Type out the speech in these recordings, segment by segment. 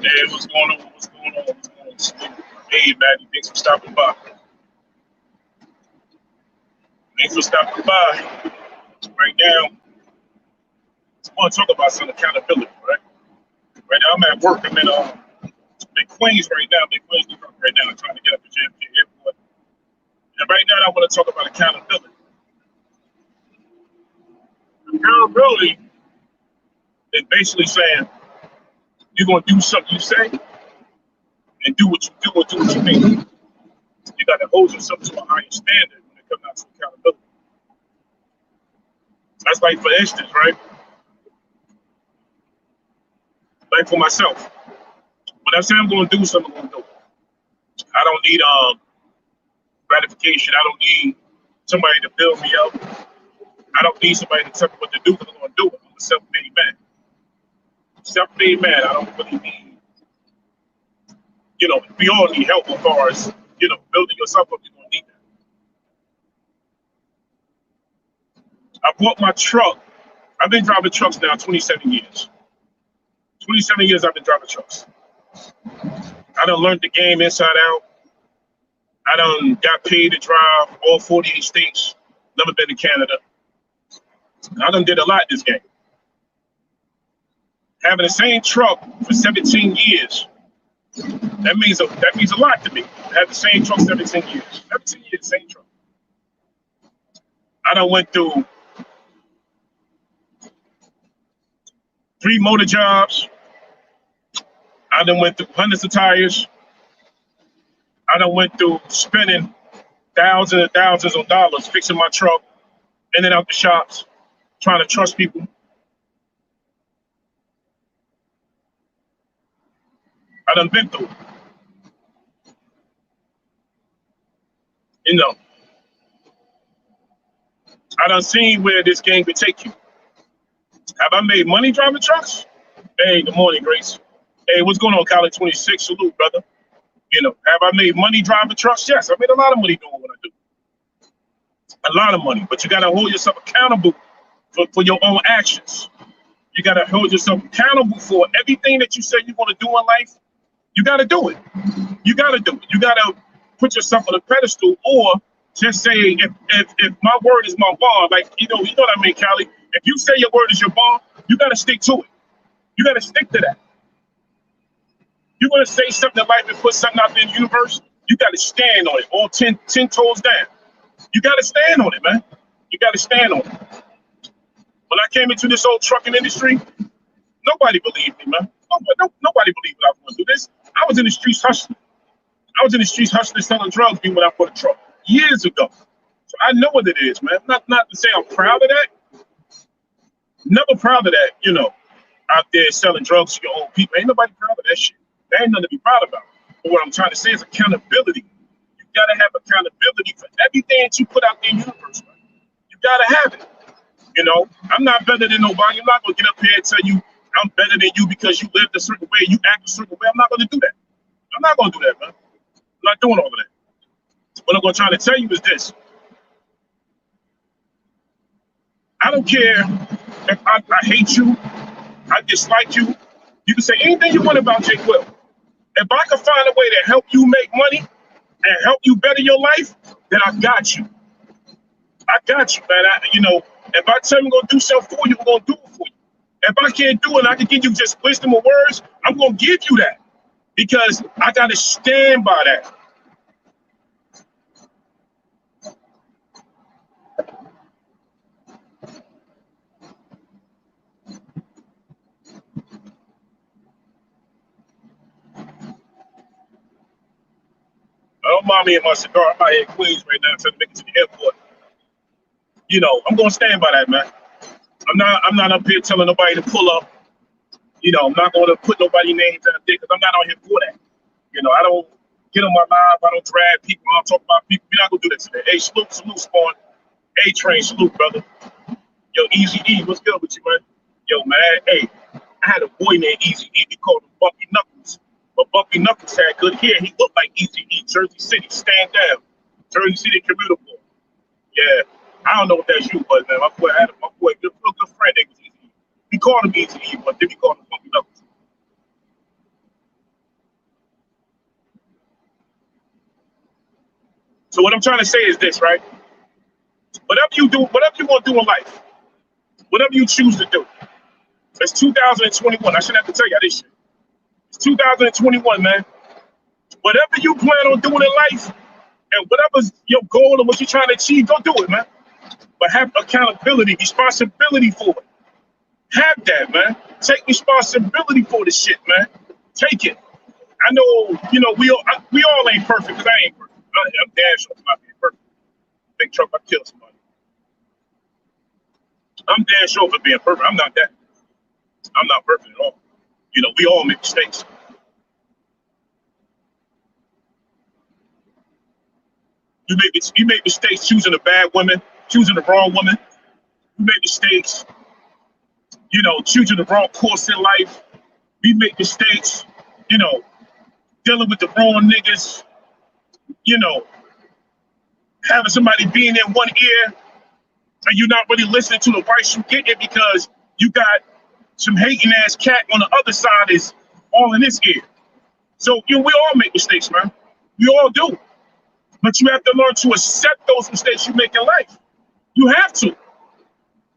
Hey, what's going on? What's going on? What's going on? Hey, Maddie, thanks for stopping by. Thanks for stopping by. Right now, I want to talk about some accountability, right? Right now, I'm at work. I'm in Queens right now. I'm in Queens, New York right now. I'm trying to get up to JFK Airport. And right now, I want to talk about accountability. Accountability is basically saying you're going to do something you say and do what you do and do what you mean. You got to hold yourself to a higher standard when it comes down to accountability. That's like, for instance, right? Like for myself, when I say I'm going to do something, I'm going to do it. I don't need gratification. I don't need somebody to build me up. I don't need somebody to tell me what to do because I'm going to do it. I'm a self-made man. Self-made man. I don't really need, we all need help as far as, building yourself up. You're going to need that. I bought my truck. I've been driving trucks now 27 years. 27 years I've been driving trucks. I done learned the game inside out. I done got paid to drive all 48 states. Never been to Canada. I done did a lot in this game. Having the same truck for 17 years, that means a lot to me. I had the same truck 17 years. 17 years, same truck. I done went through 3 motor jobs. I done went through hundreds of tires. I done went through spending thousands and thousands of dollars fixing my truck, in and out the shops, trying to trust people. I done been through it. I done seen where this game could take you. Have I made money driving trucks? Hey, good morning, Grace. Hey, what's going on, College 26? Salute, brother. Have I made money driving trucks? Yes, I made a lot of money doing what I do. A lot of money, but you got to hold yourself accountable for your own actions. You got to hold yourself accountable for everything that you say you're going to do in life. You got to do it. You got to do it. You got to put yourself on a pedestal, or just say, if my word is my bond, like, you know what I mean, Callie? If you say your word is your bond, you got to stick to it. You got to stick to that. You're going to say something in life and put something out there in the universe, you got to stand on it, all 10 toes down. You got to stand on it, man. You got to stand on it. When I came into this old trucking industry, nobody believed me, man. Nobody believed that I was going to do this. I was in the streets hustling. I was in the streets hustling, selling drugs, when I bought a truck years ago. So I know what it is, man. Not to say I'm proud of that. Never proud of that, out there selling drugs to your own people. Ain't nobody proud of that shit. There ain't nothing to be proud about. But what I'm trying to say is accountability. You gotta have accountability for everything that you put out there in the universe, man. You gotta have it. I'm not better than nobody. I'm not gonna get up here and tell you I'm better than you because you lived a certain way, you act a certain way. I'm not gonna do that. I'm not gonna do that, man. I'm not doing all of that. What I'm gonna try to tell you is this. I don't care if I hate you, I dislike you. You can say anything you want about Jay Will. If I can find a way to help you make money and help you better your life, then I got you. I got you, man. If I tell you I'm gonna do something for you, I'm gonna do it for you. If I can't do it and I can give you just wisdom or words, I'm gonna give you that. Because I gotta stand by that. Don't mind me and my cigar. I'm out here in Queens right now trying to make it to the airport. I'm gonna stand by that, man. I'm not up here telling nobody to pull up. I'm not gonna put nobody's names out there because I'm not out here for that. I don't get on my live. I don't drag people. I don't talk about people. We're not gonna do that today. Hey, salute, Spawn. A-Train, salute, brother. Yo, Easy E, what's good with you, man? Yo, man, hey, I had a boy named Easy E. We called him Bumpy Knuckles. But Bumpy Knuckles had good hair. He looked like Easy E. Jersey City, stand down. Jersey City commuter boy. Yeah, I don't know if that's you, but man, my boy, good friend name was Easy E. We called him Easy E, but then we called him Bumpy Knuckles. So what I'm trying to say is this, right? Whatever you do, whatever you're gonna do in life, whatever you choose to do. It's 2021. I shouldn't have to tell you this shit. It's 2021, man. Whatever you plan on doing in life, and whatever's your goal and what you're trying to achieve, go do it, man. But have accountability, responsibility for it. Have that, man. Take responsibility for the shit, man. Take it. I know, we all ain't perfect, because I ain't perfect. I'm damn sure I'm not being perfect. Big truck, I killed somebody. I'm damn sure for being perfect. I'm not that. I'm not perfect at all. We all make mistakes. You make mistakes choosing a bad woman, choosing the wrong woman. You make mistakes, choosing the wrong course in life. We make mistakes, dealing with the wrong niggas, having somebody being in one ear and you're not really listening to the advice you get it because you got some hating ass cat on the other side is all in this ear. So, we all make mistakes, man. We all do. But you have to learn to accept those mistakes you make in life. You have to.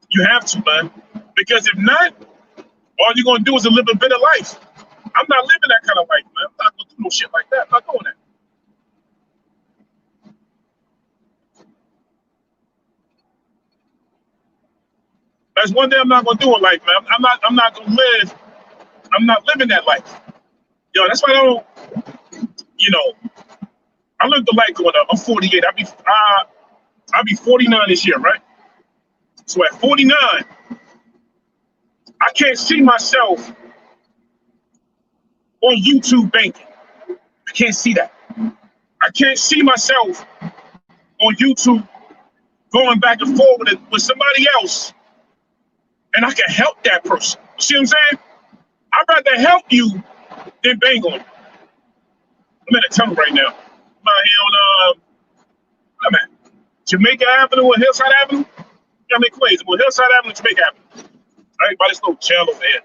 You have to, man. Because if not, all you're going to do is live a better life. I'm not living that kind of life, man. I'm not going to do no shit like that. I'm not doing that. That's one thing I'm not going to do in life, man. I'm not going to live. I'm not living that life. That's why I don't, I lived the life going up. I'm 48. I'll be 49 this year, right? So at 49, I can't see myself on YouTube banking. I can't see that. I can't see myself on YouTube going back and forth with somebody else, and I can help that person. You see what I'm saying? I'd rather help you than bang on you. I'm in a tunnel right now. I'm out here on I'm at Jamaica Avenue or Hillside Avenue. I'm in Queens. Well, Hillside Avenue, Jamaica Avenue. I ain't by this little jail over there.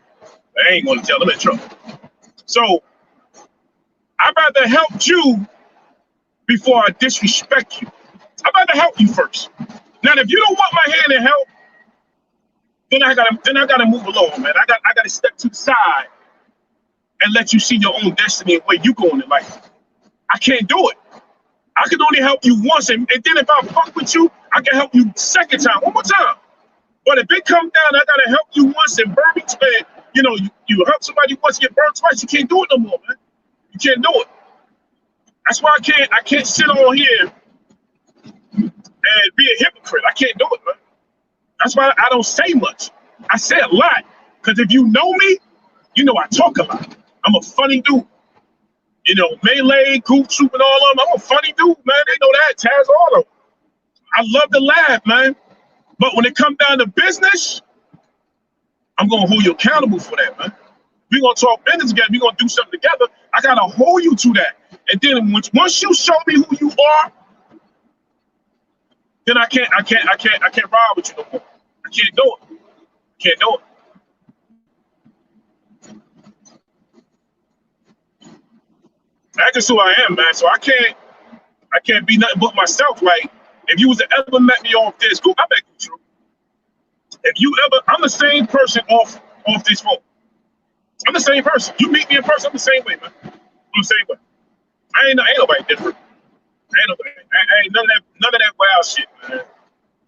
I ain't going to tell them in trouble. So I'd rather help you before I disrespect you. I'd rather help you first. Now, if you don't want my hand in help, then I gotta move along, man. I gotta step to the side and let you see your own destiny and where you going in life. I can't do it. I can only help you once, and then if I fuck with you, I can help you second time, one more time. But if it comes down, I gotta help you once and burn me, you help somebody once, get burned twice. You can't do it no more, man. You can't do it. That's why I can't sit on here and be a hypocrite. I can't do it, man. That's why I don't say much. I say a lot, because if you know me, you know I talk a lot. I'm a funny dude. Melee, Goof Troop, and all of them. I'm a funny dude, man. They know that. Taz, all of them. I love to laugh, man. But when it comes down to business, I'm going to hold you accountable for that, man. We're going to talk business together. We're going to do something together. I got to hold you to that. And then once you show me who you are, then I can't ride with you no more. I can't do it. Can't do it. That's just who I am, man. So I can't be nothing but myself. Like, if you was to ever met me off this, I bet you true. If you ever, I'm the same person off this phone. I'm the same person. You meet me in person, I'm the same way, man. I'm the same way. Ain't nobody different. Ain't none of that wild shit, man.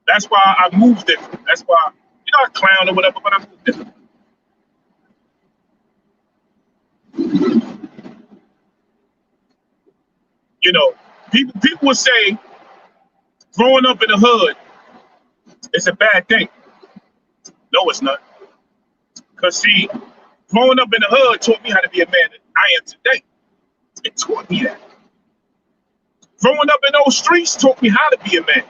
That's why I move different. That's why, I clown or whatever, but I move different. People would say growing up in the hood is a bad thing. No, it's not. Because see, growing up in the hood taught me how to be a man that I am today. It taught me that. Growing up in those streets taught me how to be a man.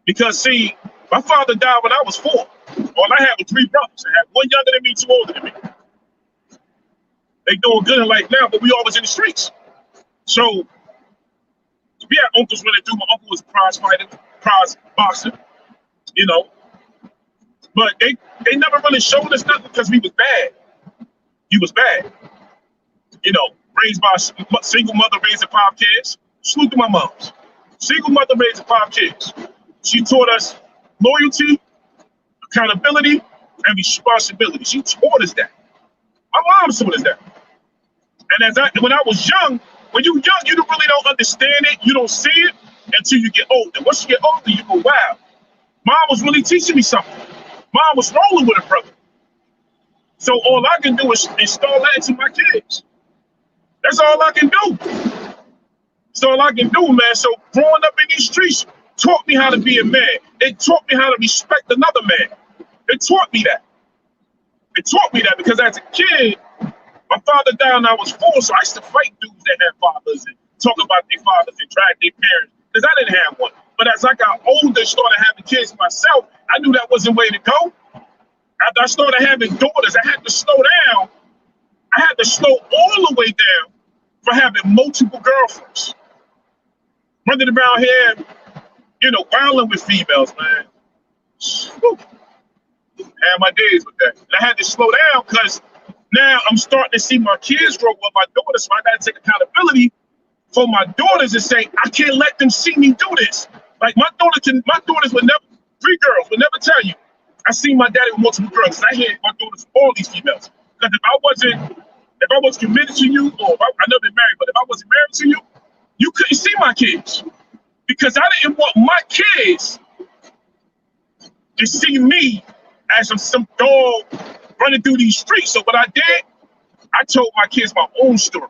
Because see, my father died when I was 4. All I had was 3 brothers. I had one younger than me, 2 older than me. They doing good in life now, but we always in the streets. So we had uncles when they do. My uncle was a prize fighter, prize boxer, But they never really showed us nothing because we was bad. He was bad. Raised by a single mother, raising 5 kids. Salute to my moms. Single mother raising 5 kids. She taught us loyalty, accountability, and responsibility. She taught us that. My mom taught us that. And when I was young, when you're young, you really don't understand it. You don't see it until you get older. Once you get older, you go, wow, mom was really teaching me something. Mom was rolling with her brother. So all I can do is install that into my kids. That's all I can do. That's all I can do, man. So growing up in these streets taught me how to be a man. It taught me how to respect another man. It taught me that. It taught me that because as a kid, my father died when I was 4, so I used to fight dudes that had fathers and talk about their fathers and drag their parents because I didn't have one. But as I got older, started having kids myself, I knew that wasn't the way to go. After I started having daughters, I had to slow down. I had to slow all the way down for having multiple girlfriends. Running around here, you know, wilding with females, man. Whew. Had my days with that. And I had to slow down because now I'm starting to see my kids grow up, my daughters, so I got to take accountability for my daughters and say, I can't let them see me do this. Like my daughters would never, 3 girls would never tell you, I seen my daddy with multiple girls. I had my daughters with all these females. Because if I was committed to you, or I never been married, but if I wasn't married to you, you couldn't see my kids. Because I didn't want my kids to see me as some dog running through these streets. So what I did, I told my kids my own story.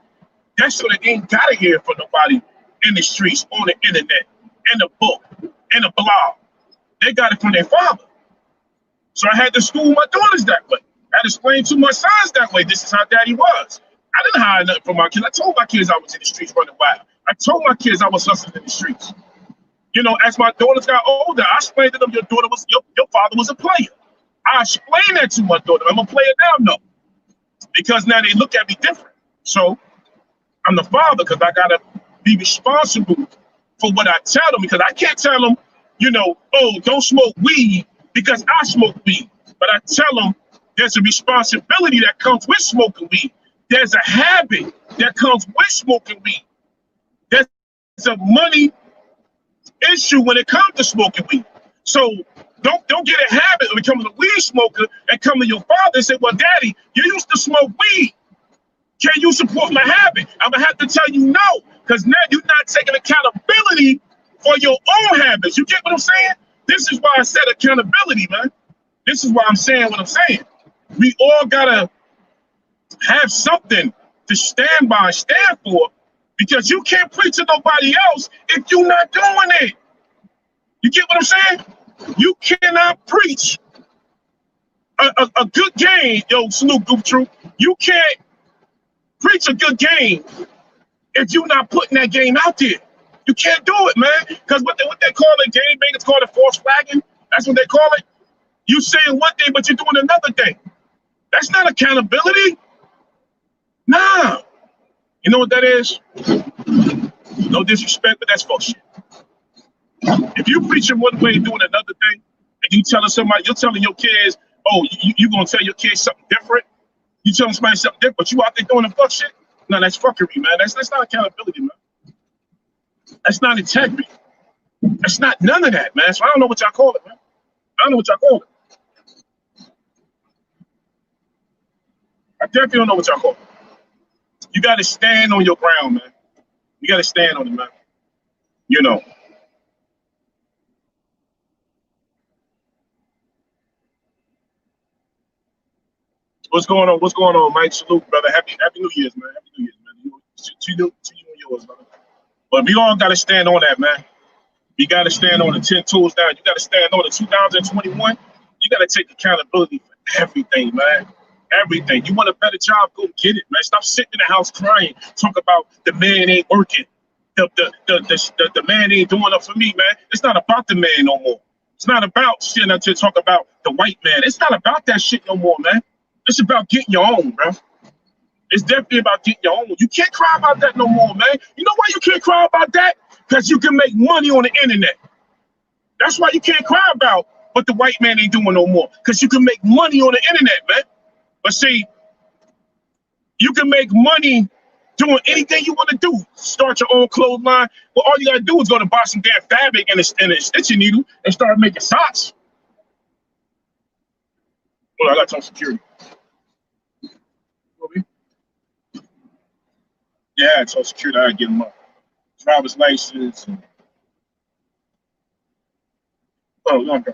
That's so they ain't gotta hear from nobody in the streets, on the internet, in the book, in the blog. They got it from their father. So I had to school my daughters that way. I had to explain to my sons that way. This is how daddy was. I didn't hide nothing from my kids. I told my kids I was in the streets running wild. I told my kids I was hustling in the streets. You know, as my daughters got older, I explained to them your father was a player. I explained that to my daughter. I'm a player now, no. Because now they look at me different. So I'm the father because I gotta be responsible for what I tell them, because I can't tell them, you know, oh, don't smoke weed because I smoke weed. But I tell them there's a responsibility that comes with smoking weed. There's a habit that comes with smoking weed. There's a money issue when it comes to smoking weed. So don't get a habit of becoming a weed smoker and come to your father and say, well, daddy, you used to smoke weed. Can you support my habit? I'm gonna have to tell you no, because now you're not taking accountability for your own habits. You get what I'm saying? This is why I said accountability, man. This is why I'm saying what I'm saying. We all gotta have something to stand by, stand for, because you can't preach to nobody else if you're not doing it. You get what I'm saying? You cannot preach a good game, yo, Snoop Goof Troop. You can't preach a good game if you're not putting that game out there. You can't do it, man. Because what they call it, game bangers call it false flagging. That's what they call it. You saying one thing, but you're doing another thing. That's not accountability. Nah. You know what that is? No disrespect, but that's fuck shit. If you preaching one way and doing another thing, and you telling somebody, you're telling your kids, oh, you gonna tell your kids something different? You telling somebody something different, but you out there doing the fuck shit? No, that's fuckery, man. That's not accountability, man. That's not integrity. That's not none of that, man. So I don't know what y'all call it, man. I don't know what y'all call it. I definitely don't know what y'all call it. You got to stand on your ground, man. You got to stand on it, man. You know. What's going on? What's going on, Mike? Salute, brother. Happy New Year's, man. Happy New Year's, man. To you and yours, brother. But we all got to stand on that, man. You got to stand on the 10 tools down. You got to stand on the 2021. You got to take accountability for everything, man. Everything. You want a better job? Go get it, man. Stop sitting in the house crying. Talk about the man ain't working. The man ain't doing enough for me, man. It's not about the man no more. It's not about sitting up to talk about the white man. It's not about that shit no more, man. It's about getting your own, bro. It's definitely about getting your own. You can't cry about that no more, man. You know why you can't cry about that? Because you can make money on the internet. That's why you can't cry about what the white man ain't doing no more. Because you can make money on the internet, man. But see, you can make money doing anything you want to do. Start your own clothes line. Well, all you gotta do is go to buy some damn fabric and a stitching needle and start making socks. Well, I got some security. Yeah, so security, I get them up. Driver's license. And, oh, no, okay.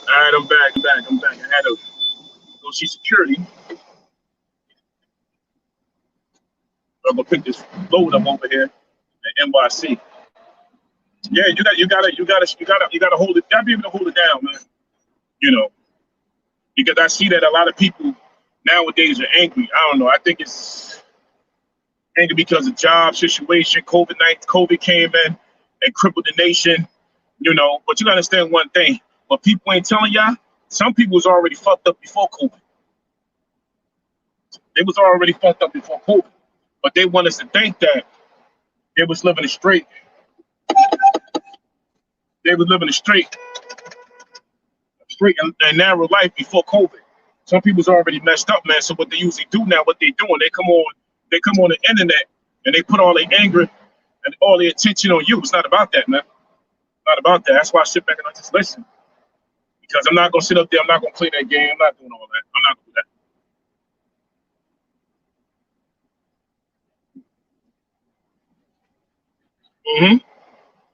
All right, I'm back. I had to go see security. I'm gonna pick this load up over here at NYC. Yeah, you gotta hold it. You gotta be able to hold it down, man. You know, because I see that a lot of people nowadays are angry. I don't know. I think it's angry because of job situation. COVID came in and crippled the nation. You know, but you gotta understand one thing. What people ain't telling y'all, some people was already fucked up before COVID. They was already fucked up before COVID. But they want us to think that they was living a straight and narrow life before COVID. Some people's already messed up, man. So what they usually do now, what they doing, they come on the internet and they put all their anger and all their attention on you. It's not about that, man. Not about that. That's why I sit back and I just listen. Because I'm not gonna sit up there, I'm not gonna play that game, I'm not doing all that. I'm not gonna do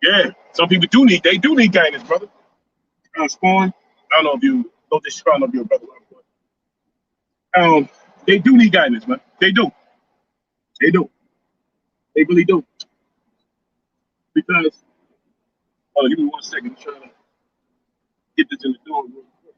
that. Yeah. Some people do need guidance, brother. Spawn, I don't know if you know this, I don't know if you're a brother. They do need guidance, man. They do. They do. They really do. Because give me 1 second. I'm trying to get this in the door real quick.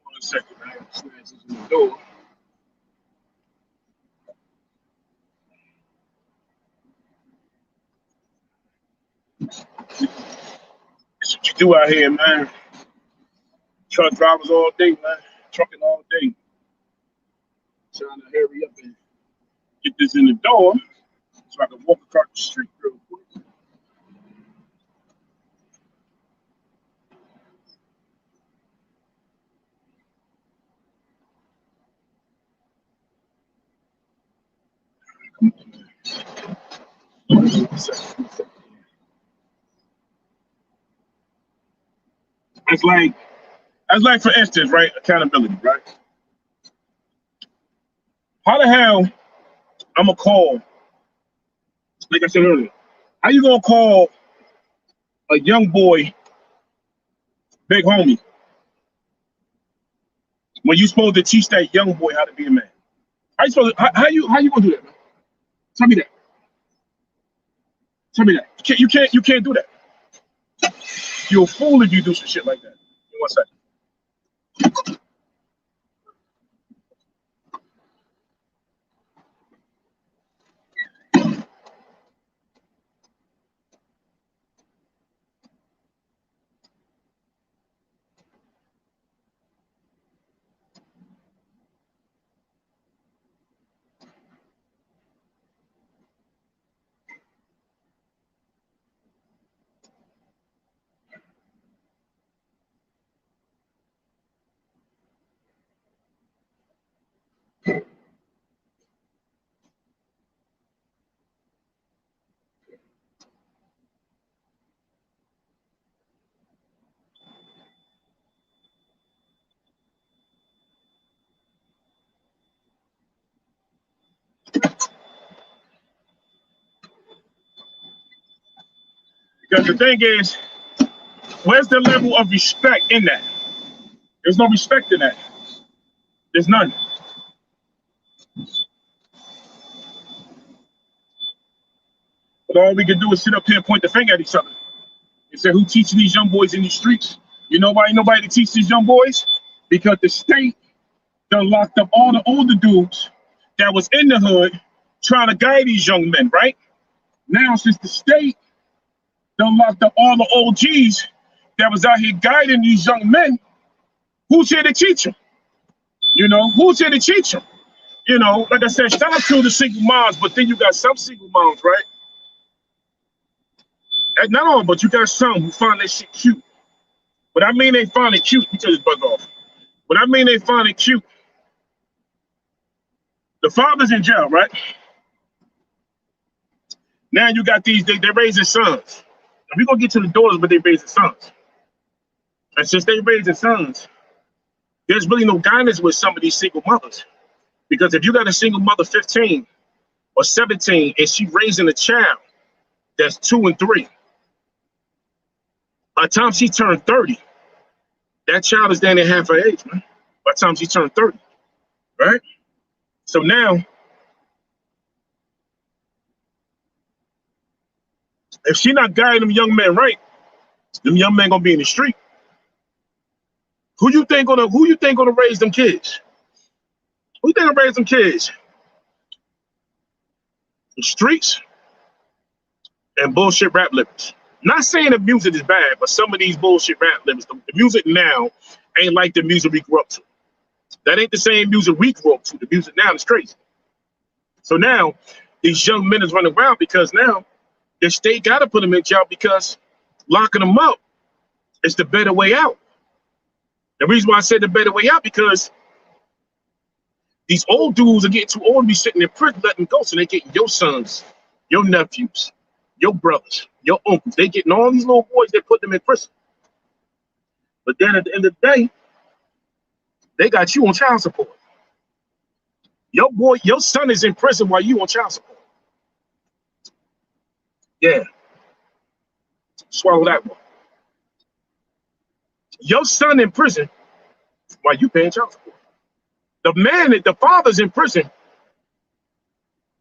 1 second, man. Smash this in the door. That's what you do out here, man. Truck drivers all day, man. Trucking all day. Trying to hurry up and get this in the door so I can walk across the street real quick. It's like for instance, right? Accountability, right? How the hell I'm gonna call, like I said earlier, how you gonna call a young boy big homie when you supposed to teach that young boy how to be a man? How you gonna do that, man? Tell me that. Tell me that. You can't do that. You're a fool if you do some shit like that. Give me 1 second. Because the thing is, where's the level of respect in that? There's no respect in that. There's none. But all we can do is sit up here and point the finger at each other and say, who teaching these young boys in these streets? You know why ain't nobody to teach these young boys? Because the state done locked up all the older dudes that was in the hood trying to guide these young men, right? Now, since the state done locked up all the OGs that was out here guiding these young men, who's here to teach them? You know, who's here to teach them? You know, like I said, shout out to the single moms, but then you got some single moms, right? And not all, but you got some who find that shit cute. But I mean they find it cute, you just bug off. But I mean they find it cute. The father's in jail, right? Now you got these, they're raising sons. And we're gonna get to the daughters, but they're raising sons. And since they raising sons, there's really no guidance with some of these single mothers. Because if you got a single mother 15 or 17 and she raising a child that's 2 and 3, by the time she turned 30, that child is down at half her age, man. By the time she turned 30, right? So now, if she not guiding them young men right, them young men gonna be in the street. Who you think gonna raise them kids? Who you think gonna raise them kids? The streets and bullshit rap lyrics. Not saying the music is bad, but some of these bullshit rap lyrics, the music now ain't like the music we grew up to. That ain't the same music we grew up to. The music now is crazy. So now these young men is running around because now the state got to put them in jail because locking them up is the better way out. The reason why I said the better way out because these old dudes are getting too old to be sitting in prison, letting go. So they getting your sons, your nephews, your brothers, your uncles. They getting all these little boys, they put them in prison. But then at the end of the day, they got you on child support. Your son is in prison while you on child support. Yeah. Swallow that one. Your son in prison while you paying child support. The father's in prison.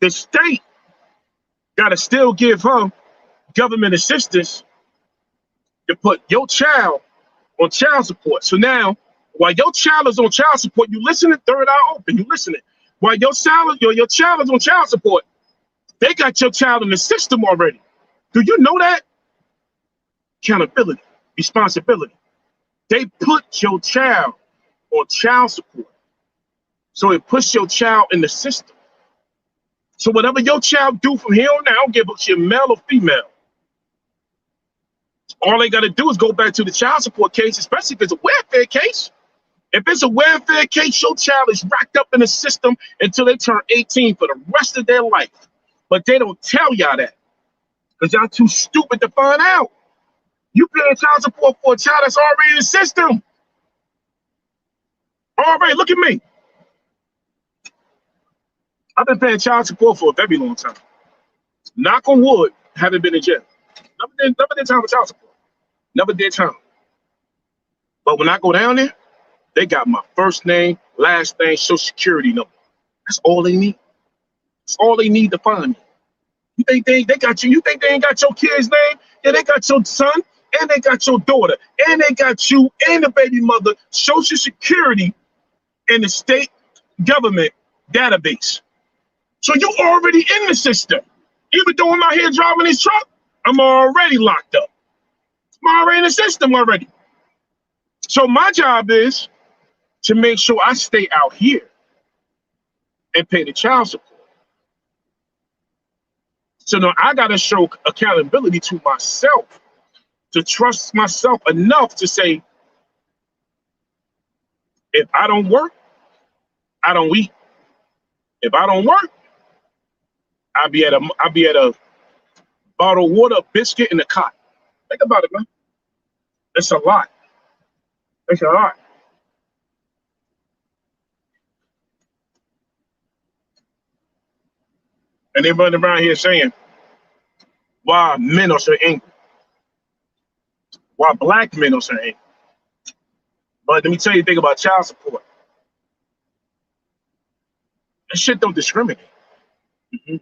The state gotta still give her government assistance to put your child on child support. So now, while your child is on child support, you listening, third eye open, you listening. While your child is on child support, they got your child in the system already. Do you know that? Accountability, responsibility. They put your child on child support. So it puts your child in the system. So whatever your child do from here on out, I don't give a shit, male or female. All they got to do is go back to the child support case, especially if it's a welfare case. If it's a welfare case, your child is racked up in the system until they turn 18 for the rest of their life. But they don't tell y'all that because y'all too stupid to find out. You paying child support for a child that's already in the system. Already, look at me. I've been paying child support for a very long time. Knock on wood, haven't been in jail. Never did time for child support. Never did time. But when I go down there, they got my first name, last name, social security number. That's all they need. That's all they need to find me. You think they got you? You think they ain't got your kid's name? Yeah, they got your son and they got your daughter and they got you and the baby mother, social security in the state government database. So you already in the system. Even though I'm out here driving this truck, I'm already locked up. I'm already in the system already. So my job is to make sure I stay out here and pay the child support. So now I got to show accountability to myself, to trust myself enough to say, if I don't work, I don't eat. If I don't work, I'll be at a bottle of water, a biscuit, and a cot. Think about it, man. It's a lot. It's a lot. And they running around here saying, why men are so angry. while black men are saying. But let me tell you the thing about child support. That shit don't discriminate. Mm-hmm.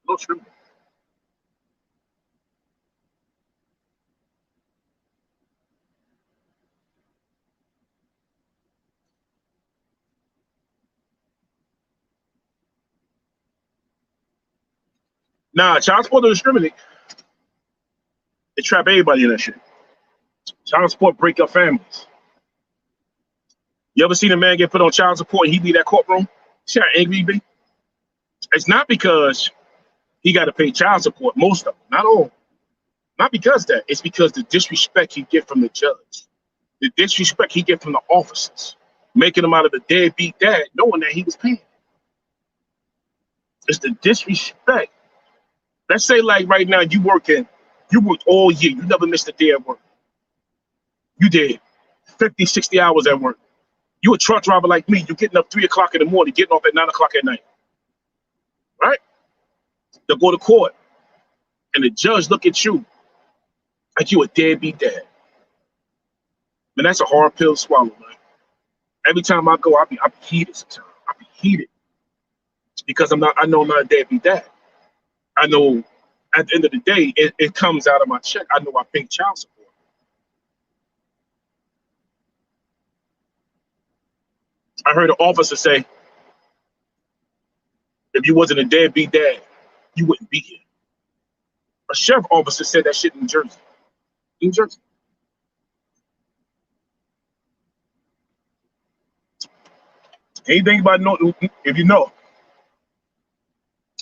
Don't discriminate. Nah, child support don't discriminate. They trap everybody in that shit. Child support break up families. You ever seen a man get put on child support and he leave that courtroom? See how angry he be? It's not because he got to pay child support, most of them, not all. Not because that. It's because the disrespect he get from the judge, the disrespect he get from the officers, making him out of a deadbeat dad, knowing that he was paying. It's the disrespect. Let's say like right now you worked all year, you never missed a day at work. You did 50, 60 hours at work. You a truck driver like me, you getting up 3 o'clock in the morning, getting off at 9 o'clock at night, right? To go to court, and the judge look at you like you a deadbeat dad. Man, that's a hard pill to swallow, man. Every time I go, I be heated sometimes. I be heated because I know I'm not a deadbeat dad. I know at the end of the day, it comes out of my check. I know I pay child support. I heard an officer say, if you wasn't a deadbeat dad, you wouldn't be here. A sheriff officer said that shit in New Jersey. New Jersey. Anything about know if you know.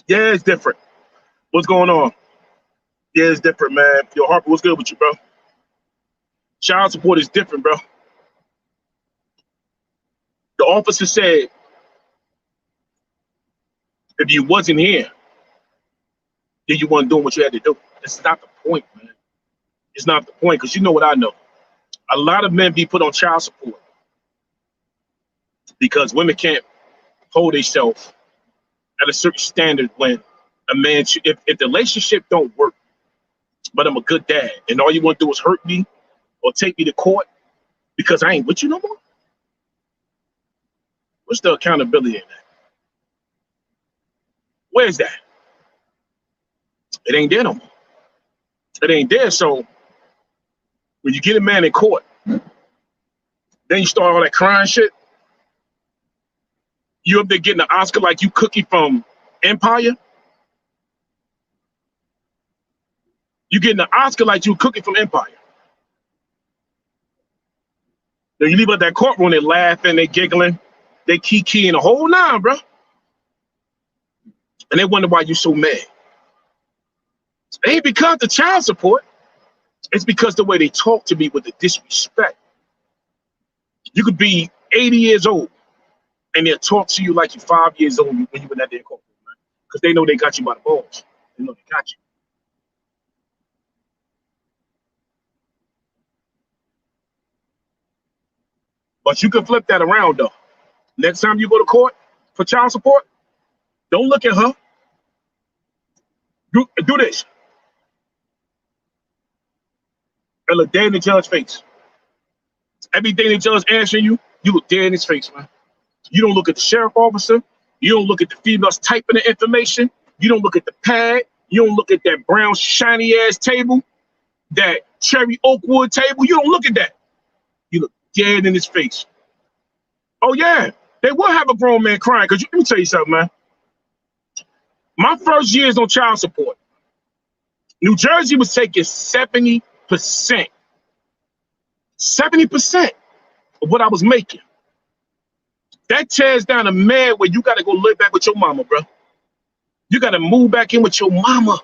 Yeah, it's different. What's going on? Yeah, it's different, man. Yo, Harper, what's good with you, bro? Child support is different, bro. The officer said if you wasn't here, then you weren't doing what you had to do. That's not the point, man. It's not the point, because you know what I know. A lot of men be put on child support because women can't hold themselves at a certain standard when a man, if the relationship don't work, but I'm a good dad, and all you want to do is hurt me or take me to court because I ain't with you no more. What's the accountability in that? Where's that? It ain't there no more. It ain't there. So when you get a man in court, then you start all that crying shit. You up there getting an Oscar like you Cookie from Empire. You getting an Oscar like you Cookie from Empire. Then you leave out that courtroom, they laughing, they giggling, they kiki the whole nine, bro. And they wonder why you so mad. It ain't because the child support. It's because the way they talk to me with the disrespect. You could be 80 years old and they'll talk to you like you're 5 years old when you were at their courtroom, man. Because they know they got you by the balls. They know they got you. But you can flip that around though. Next time you go to court for child support, don't look at her. Do this. And look dead in the judge's face. Everything the judge answering you, you look dead in his face, man. You don't look at the sheriff officer. You don't look at the females typing the information. You don't look at the pad. You don't look at that brown shiny ass table, that cherry oak wood table. You don't look at that. You look dead in his face. Oh yeah, they will have a grown man crying. Cause let me tell you something, man. My first years on child support, New Jersey was taking 70%. 70% of what I was making. That tears down a man where you got to go live back with your mama, bro. You got to move back in with your mama.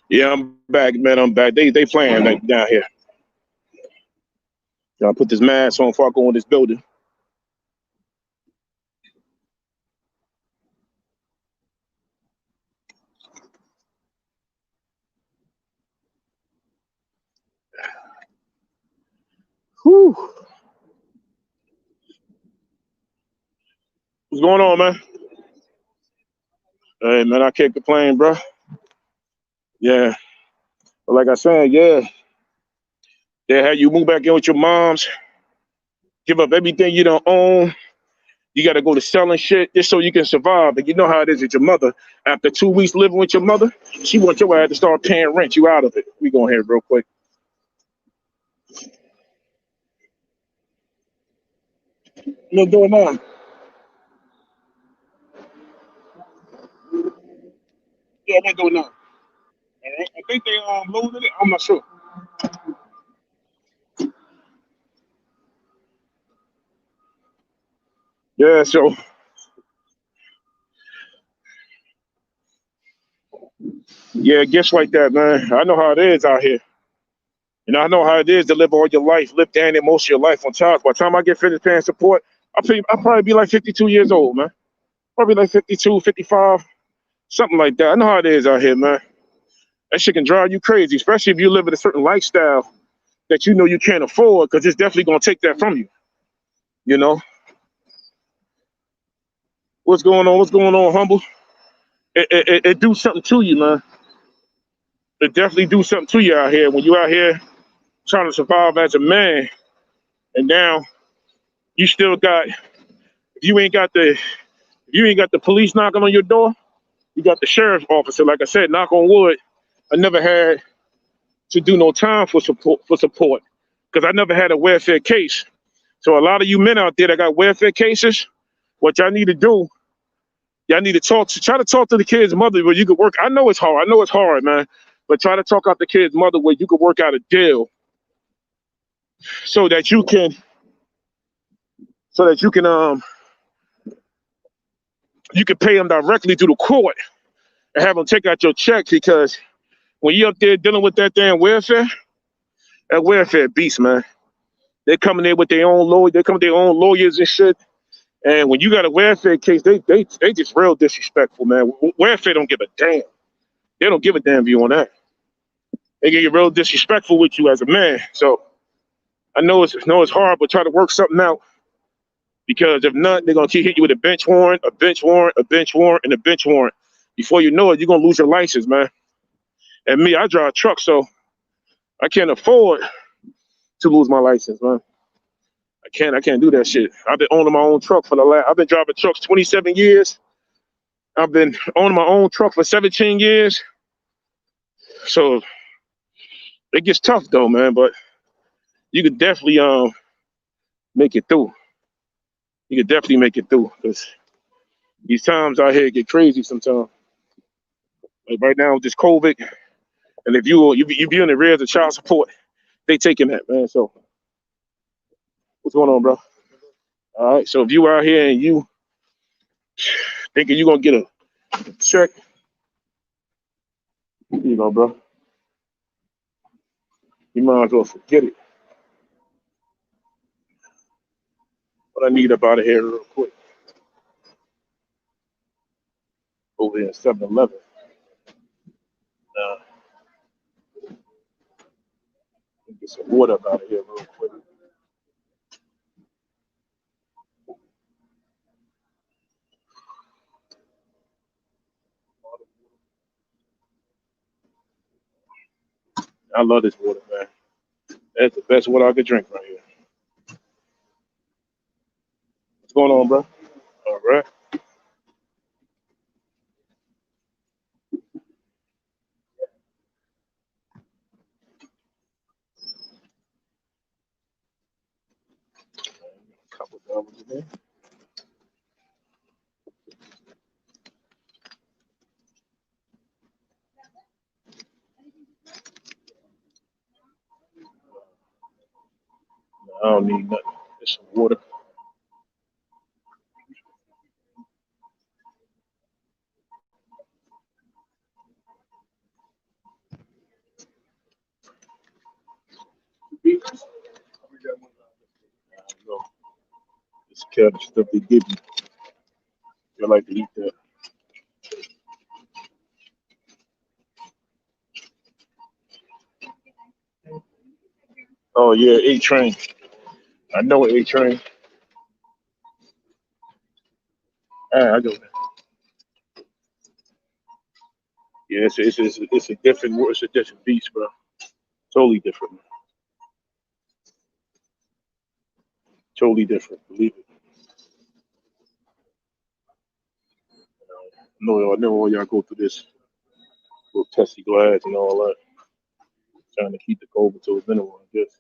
Yeah, I'm back, man. I'm back. They playing like, down here. Gotta put this mask on before I go in this building. Whew. What's going on, man? Hey, man, I can't complain, bro. Yeah. But like I said, yeah, they had you move back in with your moms, give up everything you don't own. You got to go to selling shit just so you can survive. And you know how it is with your mother. After 2 weeks living with your mother, she wants your ass to start paying rent. You out of it. We going here real quick. What doing now? Yeah, what doing now? All right. I think they loaded it. I'm not sure. Yeah, so yeah, it gets like that, man. I know how it is out here. And I know how it is to live all your life, live down in most of your life on child. By the time I get finished paying support, I'll probably be like 52 years old, man. Probably like 52, 55, something like that. I know how it is out here, man. That shit can drive you crazy, especially if you live in a certain lifestyle that you know you can't afford, because it's definitely gonna take that from you. You know what's going on? What's going on, humble? It do something to you, man. It definitely do something to you out here when you out here trying to survive as a man, and now you still got. If you ain't got the, if you ain't got the police knocking on your door, you got the sheriff's officer. Like I said, knock on wood. I never had to do no time for support because I never had a welfare case. So a lot of you men out there that got welfare cases, what y'all need to do, y'all need to try to talk to the kid's mother where you could work. I know it's hard. I know it's hard, man. But try to talk out the kid's mother where you could work out a deal so that you can, you can pay them directly through the court and have them take out your check, because when you up there dealing with that damn welfare, that welfare beast, man. They coming in with their own lawyer, they come with their own lawyers and shit. And when you got a welfare case, they just real disrespectful, man. Welfare don't give a damn. They don't give a damn view on that. They get real disrespectful with you as a man. So I know it's hard, but try to work something out, because if not, they're gonna keep hitting you with a bench warrant, a bench warrant, a bench warrant, and a bench warrant. Before you know it, you're gonna lose your license, man. And me, I drive trucks, so I can't afford to lose my license, man. I can't do that shit. I've been owning my own truck for I've been driving trucks 27 years. I've been owning my own truck for 17 years. So it gets tough though, man, but you could definitely make it through. You could definitely make it through, because these times out here get crazy sometimes. Like right now with this COVID, and if you be in the rears of child support, they taking that, man. So what's going on, bro? All right. So if you out here and you thinking you're gonna get a check, you know, bro, you might as well forget it. What I need up out of here real quick. Over here at 7-Eleven. Get some water up out of here real quick. I love this water, man. That's the best water I could drink right here. What's going on, bro? All right. Couple dollars in there. I don't need nothing. Just some water. beef? I don't know. It's kind of stuff they give you. I like to eat that. Oh yeah, A-Train. I know A-Train. I go. Yeah, it's a different it's a different beast, bro. Totally different. Totally different. Believe it. I know all y'all go through this little testy glass and all that, trying to keep the COVID to a minimum, I guess.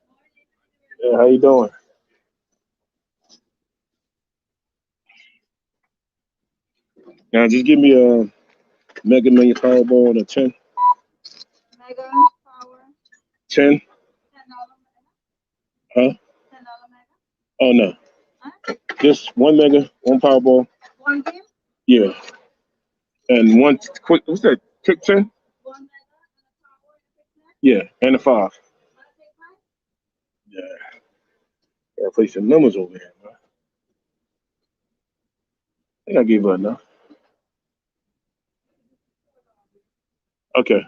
Yeah, how you doing? Now just give me a Mega Million Powerball and a 10. Mega Power. 10? Huh? Oh no. Huh? Just one Mega, one Powerball. One game? Yeah. And one quick, what's that? Quick 10? One Mega and a Power and a yeah, and a 5. Yeah. Gotta play some numbers over here, man. I think I gave her enough. Okay.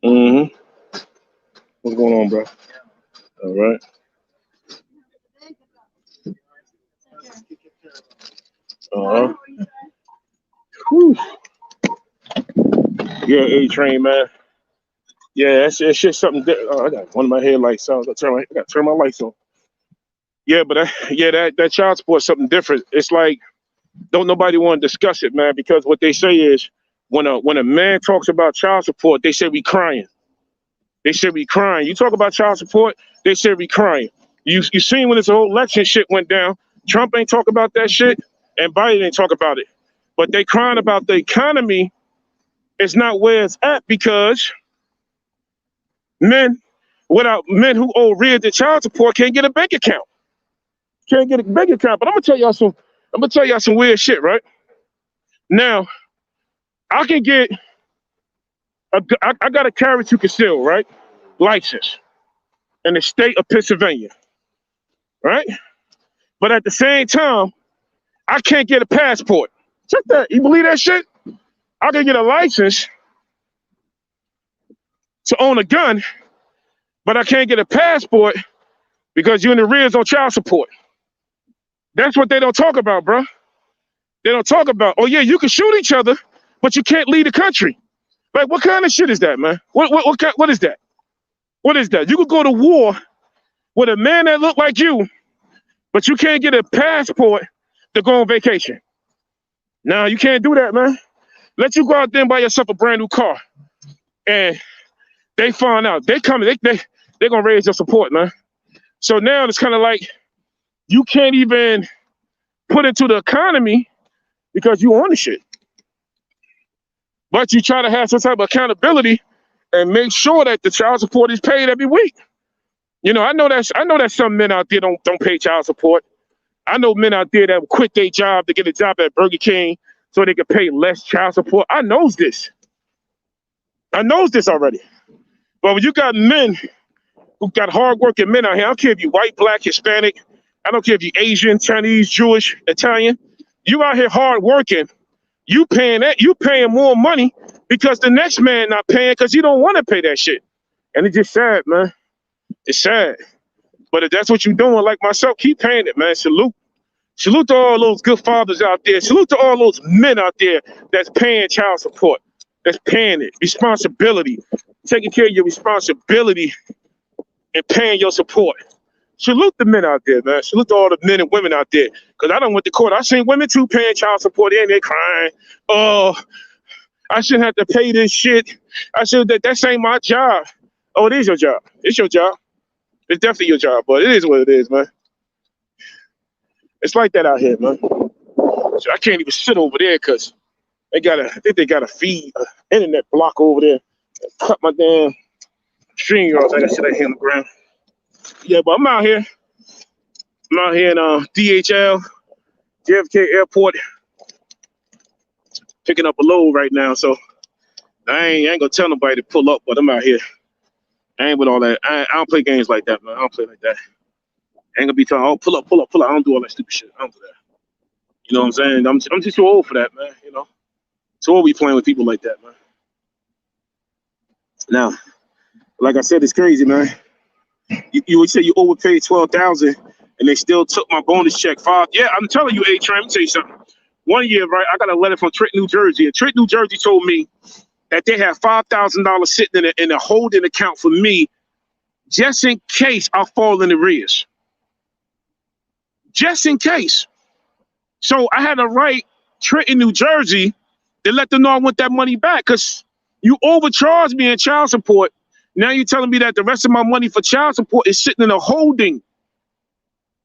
Mm-hmm. What's going on, bro? All right. Uh-huh. Whew. Yeah, A-Train, man. Yeah, it's just something. I got one of my headlights on. I got to turn my lights on. Yeah, but that child support is something different. It's like don't nobody want to discuss it, man, because what they say is when a man talks about child support, they say we crying. They say we crying. You talk about child support, they say we crying. You seen when this whole election shit went down, Trump ain't talk about that shit, and Biden ain't talk about it. But they crying about the economy. It's not where it's at because men who owe real the child support can't get a bank account. Can't get a bank account. But I'm gonna tell y'all some weird shit, right? Now, I can get I got a carry to conceal, right? License in the state of Pennsylvania, right? But at the same time, I can't get a passport. Check that. You believe that shit? I can get a license to own a gun, but I can't get a passport because you're in the rears on child support. That's what they don't talk about, bro. They don't talk about, oh yeah, you can shoot each other, but you can't leave the country. Like, what kind of shit is that, man? What is that? What is that? You could go to war with a man that look like you, but you can't get a passport to go on vacation. No, you can't do that, man. Let you go out there and buy yourself a brand new car. And they find out. They're gonna raise your support, man. So now it's kind of like you can't even put into the economy because you own the shit. But you try to have some type of accountability and make sure that the child support is paid every week. You know, I know that some men out there don't pay child support. I know men out there that will quit their job to get a job at Burger King so they can pay less child support. I knows this. I knows this already. But when you got men who got hardworking men out here, I don't care if you white, black, Hispanic, I don't care if you Asian, Chinese, Jewish, Italian, you out here hardworking, you paying more money because the next man not paying because you don't want to pay that shit. And it's just sad, man. It's sad. But if that's what you're doing, like myself, keep paying it, man. Salute. Salute to all those good fathers out there. Salute to all those men out there that's paying child support, that's paying it. Responsibility, taking care of your responsibility and paying your support. Salute the men out there, man. Salute to all the men and women out there. Because I done went to court. I seen women too paying child support and they crying. Oh, I shouldn't have to pay this shit. That ain't my job. Oh, it is your job. It's your job. It's definitely your job, but it is what it is, man. It's like that out here, man. So I can't even sit over there because I think they got a feed internet block over there. Cut my damn string yards. I got shit out here on the ground. Yeah, but I'm out here. I'm out here in DHL, JFK Airport, picking up a load right now. So I ain't gonna tell nobody to pull up, but I'm out here. I ain't with all that. I don't play games like that, man. I don't play like that. I ain't gonna be telling, oh, pull up, pull up, pull up. I don't do all that stupid shit. I don't do that. You know what I'm saying? I'm just too old for that, man. You know, so we'll be playing with people like that, man. Now, like I said, it's crazy, man. You would say you overpaid $12,000, and they still took my bonus check. $5. Yeah, I'm telling you, A-Train. Let me tell you something. One year, right, I got a letter from Trenton, New Jersey, and Trenton, New Jersey told me that they have $5,000 sitting in a holding account for me, just in case I fall in arrears. Just in case. So I had to write Trenton, New Jersey, to let them know I want that money back, because you overcharged me in child support. Now you're telling me that the rest of my money for child support is sitting in a holding.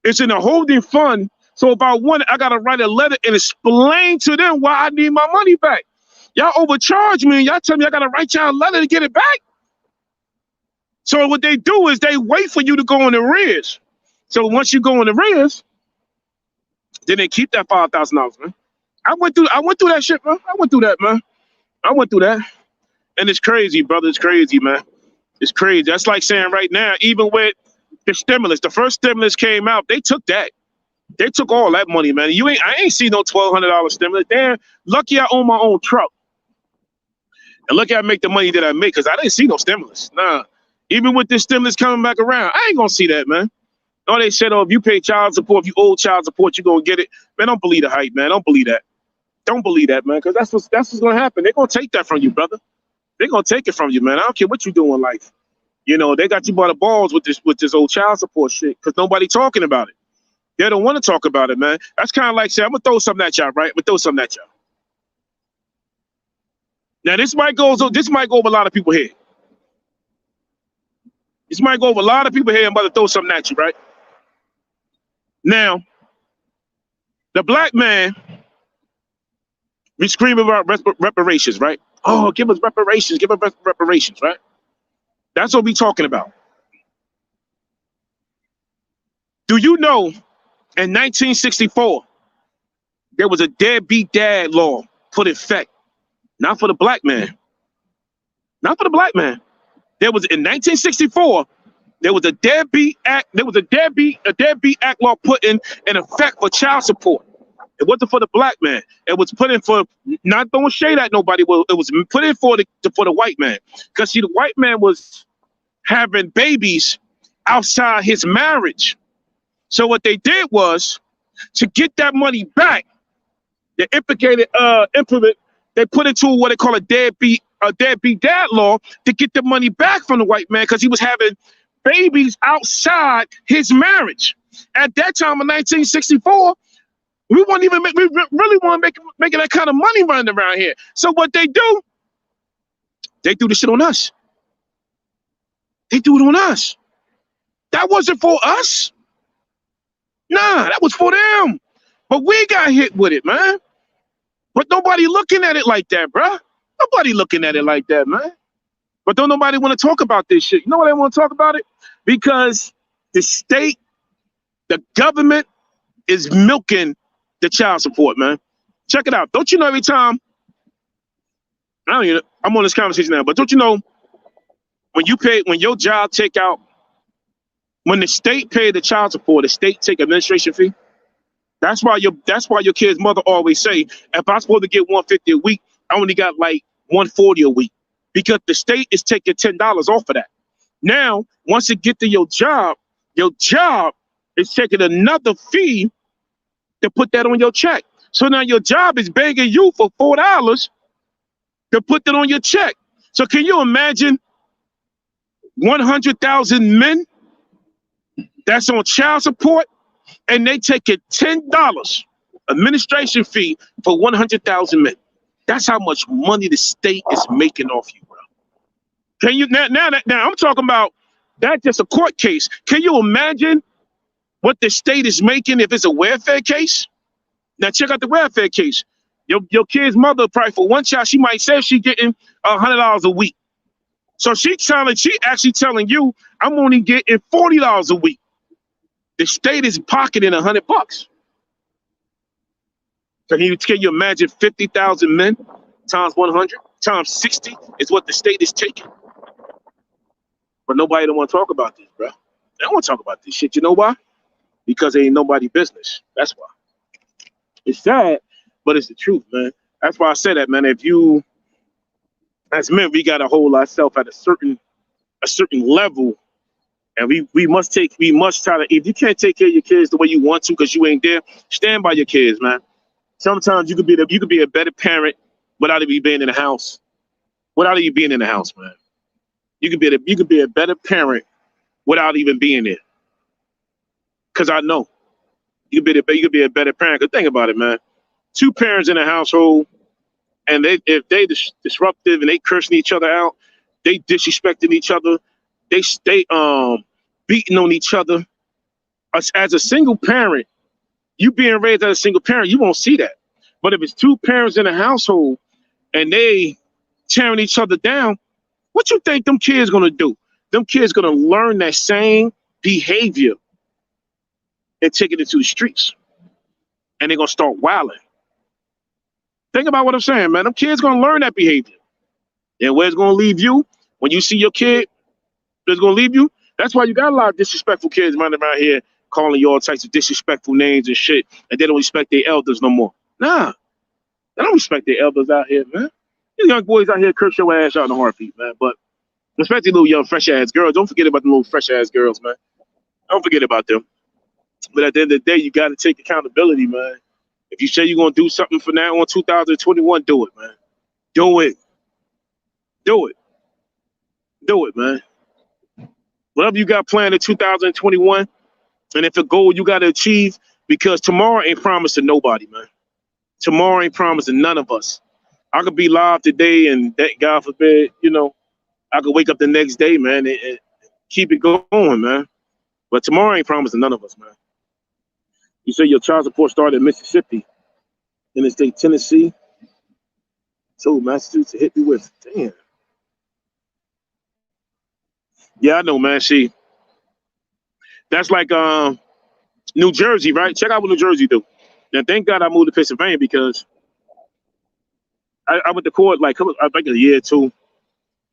It's in a holding fund. So if I want it, I got to write a letter and explain to them why I need my money back. Y'all overcharge me and y'all tell me I got to write y'all a letter to get it back. So what they do is they wait for you to go in arrears. So once you go in arrears, then they keep that $5,000, man. I went through that shit, man. I went through that, man. I went through that. And it's crazy, brother. It's crazy, man. It's crazy. That's like saying right now, even with the stimulus, the first stimulus came out, they took that. They took all that money, man. I ain't seen no $1,200 stimulus. Damn, lucky I own my own truck. And lucky I make the money that I make, because I didn't see no stimulus. Nah. Even with this stimulus coming back around, I ain't gonna see that, man. No, they said, oh, if you pay child support, if you owe child support, you're gonna get it. Man, don't believe the hype, man. Don't believe that. Don't believe that, man, because that's what's gonna happen. They're gonna take that from you, brother. They're gonna take it from you, man. I don't care what you do in life. You know, they got you by the balls with this old child support shit, because nobody talking about it. They don't want to talk about it, man. That's kind of like saying, I'm gonna throw something at y'all, right? I'm gonna throw something at y'all. Now this might go over a lot of people's head. This might go over a lot of people's head. I'm about to throw something at you, right? Now, the black man, we scream about reparations, right? Oh, give us reparations, reparations, right? That's what we talking about. Do you know in 1964, there was a deadbeat dad law put in effect, not for the black man. Not for the black man. There was in 1964, there was a deadbeat act. There was a deadbeat act law put in effect for child support. It wasn't for the black man. It was put in for, not throwing shade at nobody. Well, it was put in for the white man, because see, the white man was having babies outside his marriage. So what they did was, to get that money back, they they put into what they call a deadbeat dad law to get the money back from the white man, because he was having babies outside his marriage. At that time in 1964, we really want to make that kind of money running around here. So what they do the shit on us. They do it on us. That wasn't for us. Nah, that was for them. But we got hit with it, man. But nobody looking at it like that, bruh. Nobody looking at it like that, man. But don't nobody want to talk about this shit. You know why they want to talk about it? Because the state, the government is milking the child support, man. Check it out. Don't you know every time, I'm on this conversation now, but don't you know, when your job take out, when the state pay the child support, the state take administration fee. That's why your kid's mother always say, if I'm supposed to get $150 a week, I only got like $140 a week, because the state is taking $10 off of that. Now, once it get to your job is taking another fee to put that on your check. So now your job is begging you for $4 to put that on your check. So can you imagine 100,000 men that's on child support, and they take it $10 administration fee for 100,000 men? That's how much money the state is making off you, bro. Can you now I'm talking about that's just a court case. Can you imagine what the state is making if it's a welfare case? Now check out the welfare case. Your kid's mother, probably for one child, she might say she's getting $100 a week. So she actually telling you, I'm only getting $40 a week. The state is pocketing $100. Can you imagine 50,000 men times 100? times 60 is what the state is taking. But nobody don't want to talk about this, bro. They don't want to talk about this shit. You know why? Because it ain't nobody business. That's why. It's sad, but it's the truth, man. That's why I say that, man. If you, as men, we gotta hold ourselves at a certain level, and we must try to. If you can't take care of your kids the way you want to, because you ain't there, stand by your kids, man. Sometimes you could be a better parent without even being in the house. Without even being in the house, man. You could be a better parent without even being there. Cause I know you could be a better parent. Cause think about it, man. Two parents in a household, and if they disruptive and they cursing each other out, they disrespecting each other, they beating on each other. As a single parent, you being raised as a single parent, you won't see that. But if it's two parents in a household and they tearing each other down, what you think them kids gonna do? Them kids gonna learn that same behavior and take it into the streets, and they're gonna start wilding. Think about what I'm saying, man. Them kids gonna learn that behavior, and where it's gonna leave you when you see your kid, it's gonna leave you. That's why you got a lot of disrespectful kids running around here calling you all types of disrespectful names and shit, and they don't respect their elders no more. Nah, they don't respect their elders out here, man. These young boys out here curse your ass out in a heartbeat, man. But especially little young fresh ass girls, don't forget about the little fresh ass girls, man. Don't forget about them. But at the end of the day, you got to take accountability, man. If you say you're going to do something for now on 2021, do it, man. Do it. Do it. Do it, man. Whatever you got planned in 2021, and if a goal you got to achieve, because tomorrow ain't promised to nobody, man. Tomorrow ain't promised to none of us. I could be live today, and that, God forbid, I could wake up the next day, man, and keep it going, man. But tomorrow ain't promised to none of us, man. You say your child support started in Mississippi, in the state Tennessee. So Massachusetts hit me with, damn. Yeah, I know, man. See, that's like New Jersey, right? Check out what New Jersey do. Now, thank God I moved to Pennsylvania, because I went to court like I think a year or two,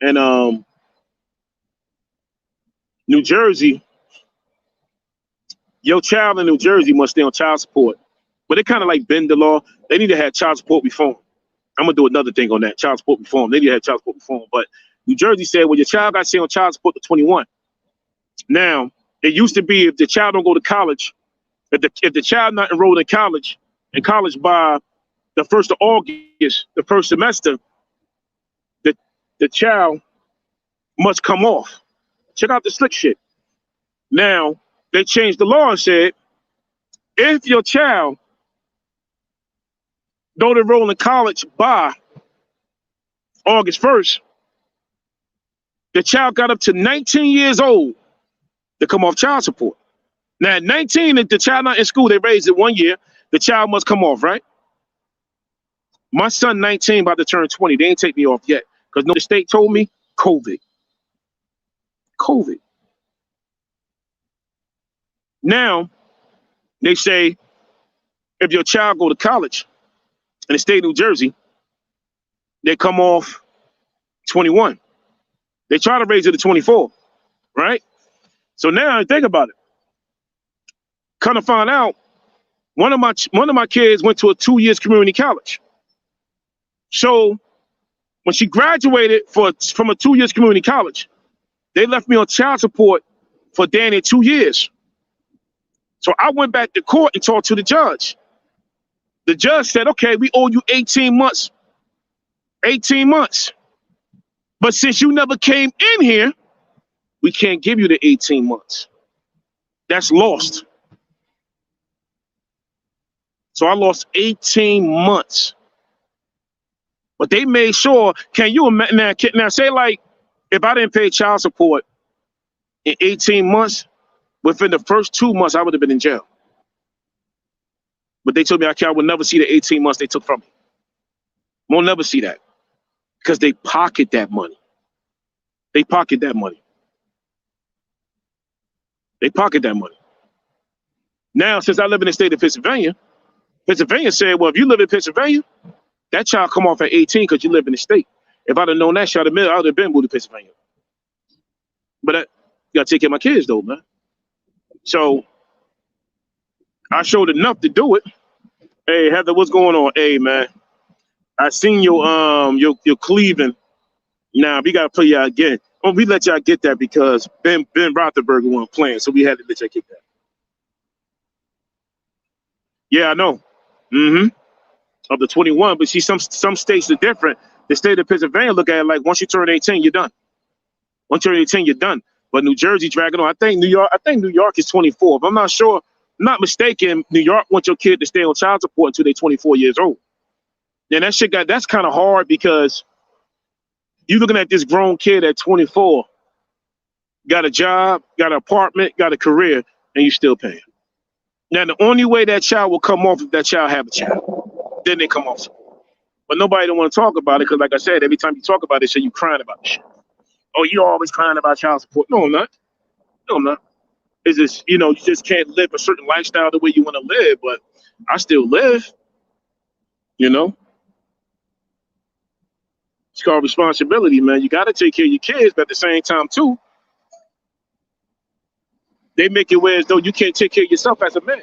and New Jersey, your child in New Jersey must stay on child support. But they kind of like bend the law. They need to have child support reform. I'm gonna do another thing on that, child support reform. They need to have child support reform. But New Jersey said, well, your child got to stay on child support to 21. Now, it used to be if the child don't go to college, if the child not enrolled in college by the 1st of August, the first semester, the child must come off. Check out the slick shit. Now, they changed the law and said, if your child don't enroll in college by August 1st, the child got up to 19 years old to come off child support. Now, at 19, if the child not in school, they raised it 1 year, the child must come off, right? My son, 19, about to turn 20. They ain't take me off yet. Because the state told me, COVID. COVID. Now, they say, if your child go to college in the state of New Jersey, they come off 21. They try to raise it to 24, right? So now think about it. Kind of find out, one of my kids went to a 2 years community college. So when she graduated from a 2 years community college, they left me on child support for damn near 2 years. So I went back to court and talked to the judge. The judge said, okay, we owe you 18 months. 18 months. But since you never came in here, we can't give you the 18 months. That's lost. So I lost 18 months. But they made sure, can you imagine, now say like, if I didn't pay child support in 18 months, within the first 2 months, I would have been in jail. But they told me I would never see the 18 months they took from me. Won't never see that. Because they pocket that money. They pocket that money. They pocket that money. Now, since I live in the state of Pennsylvania, Pennsylvania said, well, if you live in Pennsylvania, that child come off at 18 because you live in the state. If I'd have known that, I would have been moved to Pennsylvania. But you gotta take care of my kids though, man. So I showed enough to do it. Hey Heather, what's going on? Hey man, I seen your Cleveland. Now we gotta play y'all again. Oh, we let y'all get that because Ben Roethlisberger wasn't playing, so we had to let y'all get that. Yeah, I know. Mm-hmm. Of the 21, but see, some states are different. The state of Pennsylvania look at it like once you turn 18, you're done. Once you're 18, you're done. But New Jersey dragging on. I think New York is 24. But I'm not sure. I'm not mistaken. New York wants your kid to stay on child support until they're 24 years old. And that's kind of hard because you're looking at this grown kid at 24, got a job, got an apartment, got a career, and you still paying. Now, the only way that child will come off if that child have a child, then they come off. But nobody don't want to talk about it because, like I said, every time you talk about it, so you crying about the shit. Oh, you're always crying about child support. No, I'm not. No, I'm not. It's just, you just can't live a certain lifestyle the way you want to live, but I still live, It's called responsibility, man. You got to take care of your kids, but at the same time, too, they make it where as though you can't take care of yourself as a man.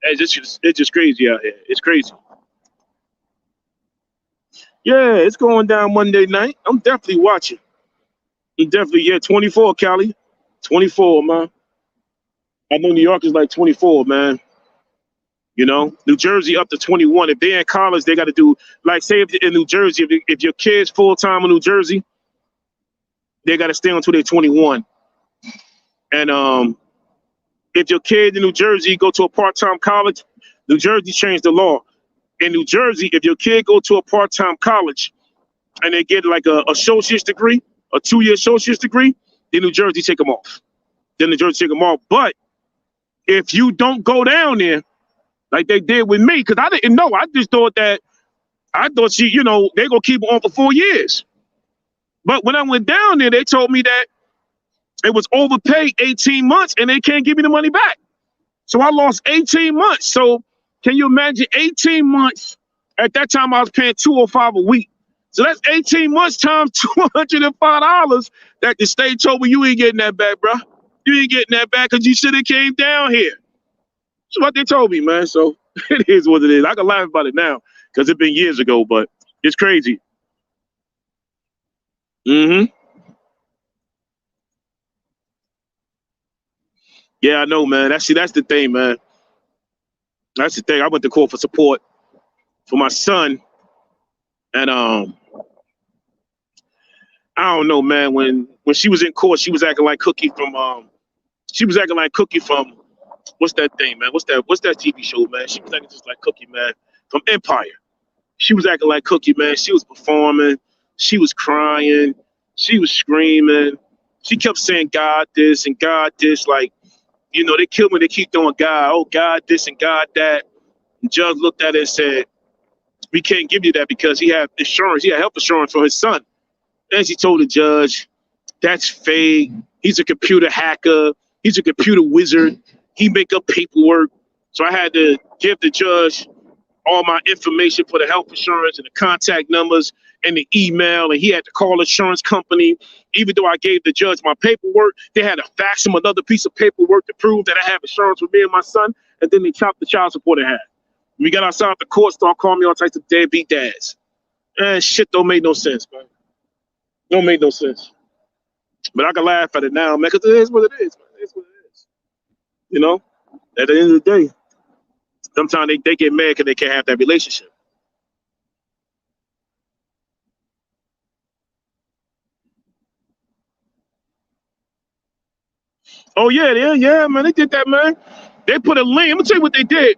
It's just crazy out here. It's crazy. Yeah, it's going down Monday night. I'm definitely watching. I'm definitely, 24, Cali. 24, man. I know New York is like 24, man. New Jersey up to 21. If they're in college, they got to do, like, say if in New Jersey, if your kid's full-time in New Jersey, they got to stay until they're 21. And if your kid in New Jersey go to a part-time college, New Jersey changed the law. In New Jersey, if your kid go to a part-time college and they get like a associate's degree, a 2-year associate's degree, then New Jersey take them off. But if you don't go down there, like they did with me, because I didn't know. I thought she, they're going to keep her on for 4 years. But when I went down there, they told me that it was overpaid 18 months and they can't give me the money back. So I lost 18 months. So can you imagine 18 months? At that time, I was paying $205 a week. So that's 18 months times $205 that the state told me you ain't getting that back, bro. You ain't getting that back because you should have came down here. That's what they told me, man. So it is what it is. I can laugh about it now because it's been years ago, but it's crazy. Mm-hmm. Yeah, I know, man. That's the thing, man. That's the thing. I went to court for support for my son. And I don't know, man. When she was in court, she was acting like Cookie from what's that thing, man? What's that TV show, man? She was acting just like Cookie, man, from Empire. She was acting like Cookie, man. She was performing. She was crying. She was screaming. She kept saying God this and God this. Like, they killed me. They keep throwing God. Oh, God this and God that. The judge looked at it and said, we can't give you that because he had insurance. He had health insurance for his son. And she told the judge, that's fake. He's a computer hacker. He's a computer wizard. He make up paperwork. So I had to give the judge all my information for the health insurance and the contact numbers and the email. And he had to call the insurance company. Even though I gave the judge my paperwork, they had to fax him another piece of paperwork to prove that I have insurance with me and my son. And then they chopped the child support in half. We got outside the court, start calling me all types of deadbeat dads. Shit don't make no sense, man. Don't make no sense. But I can laugh at it now, man, because it is what it is, man. It is what it is. At the end of the day, sometimes they get mad because they can't have that relationship. Oh, yeah, man. They did that, man. They put a lien. Let me tell you what they did.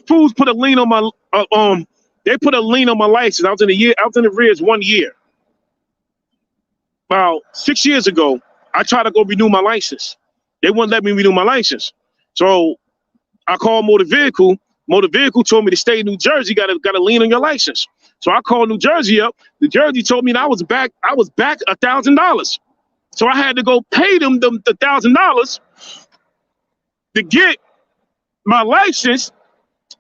Fools put a lien on my they put a lien on my license. I was in the arrears 1 year. About 6 years ago, I tried to go renew my license. They wouldn't let me renew my license. So I called Motor Vehicle. Motor Vehicle told me the state of New Jersey got a lien on your license. So I called New Jersey up. New Jersey told me that I was back $1,000. So I had to go pay them the $1,000 to get my license.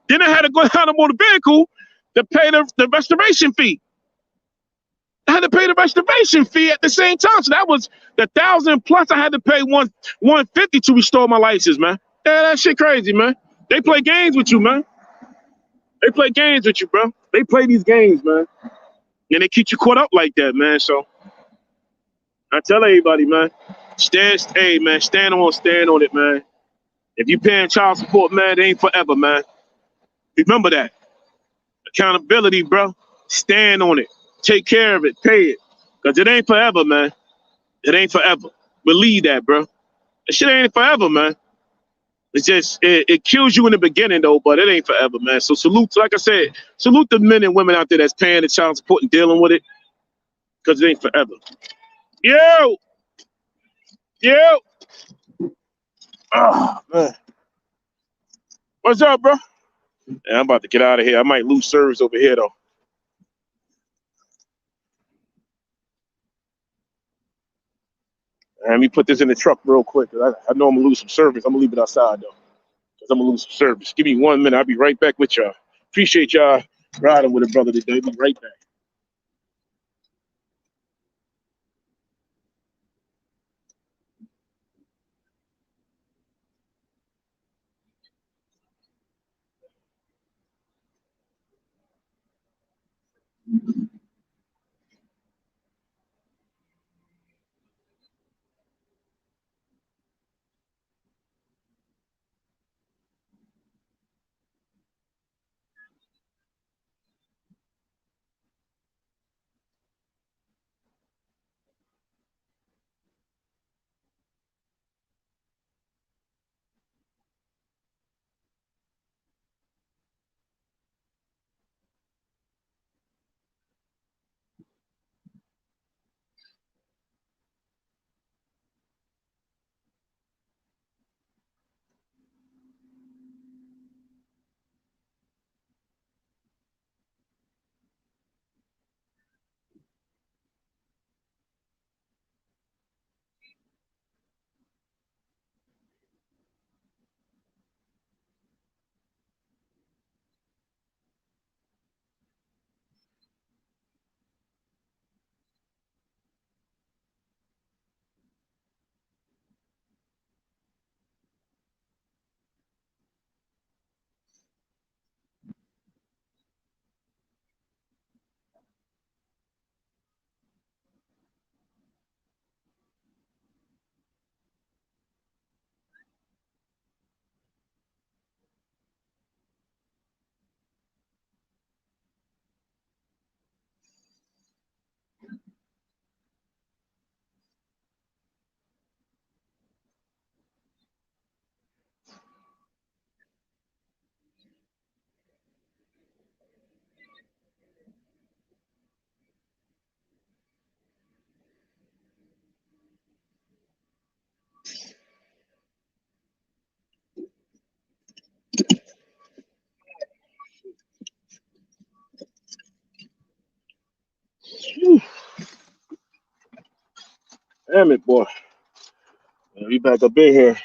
Then I had to go down to Motor Vehicle to pay the restoration fee. I had to pay the restoration fee at the same time. So that was the 1,000 plus I had to pay 150 to restore my license, man. Yeah, that shit crazy, man. They play games with you, man. They play games with you, bro. They play these games, man. And they keep you caught up like that, man. So I tell everybody, man, stand on it, man. If you paying child support, man, it ain't forever, man. Remember that. Accountability, bro. Stand on it. Take care of it. Pay it. Because it ain't forever, man. It ain't forever. Believe that, bro. That shit ain't forever, man. It's just, it kills you in the beginning, though, but it ain't forever, man. So salute, like I said, salute the men and women out there that's paying the child support and dealing with it. Because it ain't forever. Yo! Yo! Oh, man. What's up, bro? Yeah, I'm about to get out of here. I might lose service over here, though. Let me put this in the truck real quick. I know I'm going to lose some service. I'm going to leave it outside, though, because I'm going to lose some service. Give me 1 minute. I'll be right back with y'all. Appreciate y'all riding with a brother today. Be right back. Whew. Damn it, boy. We back up in here.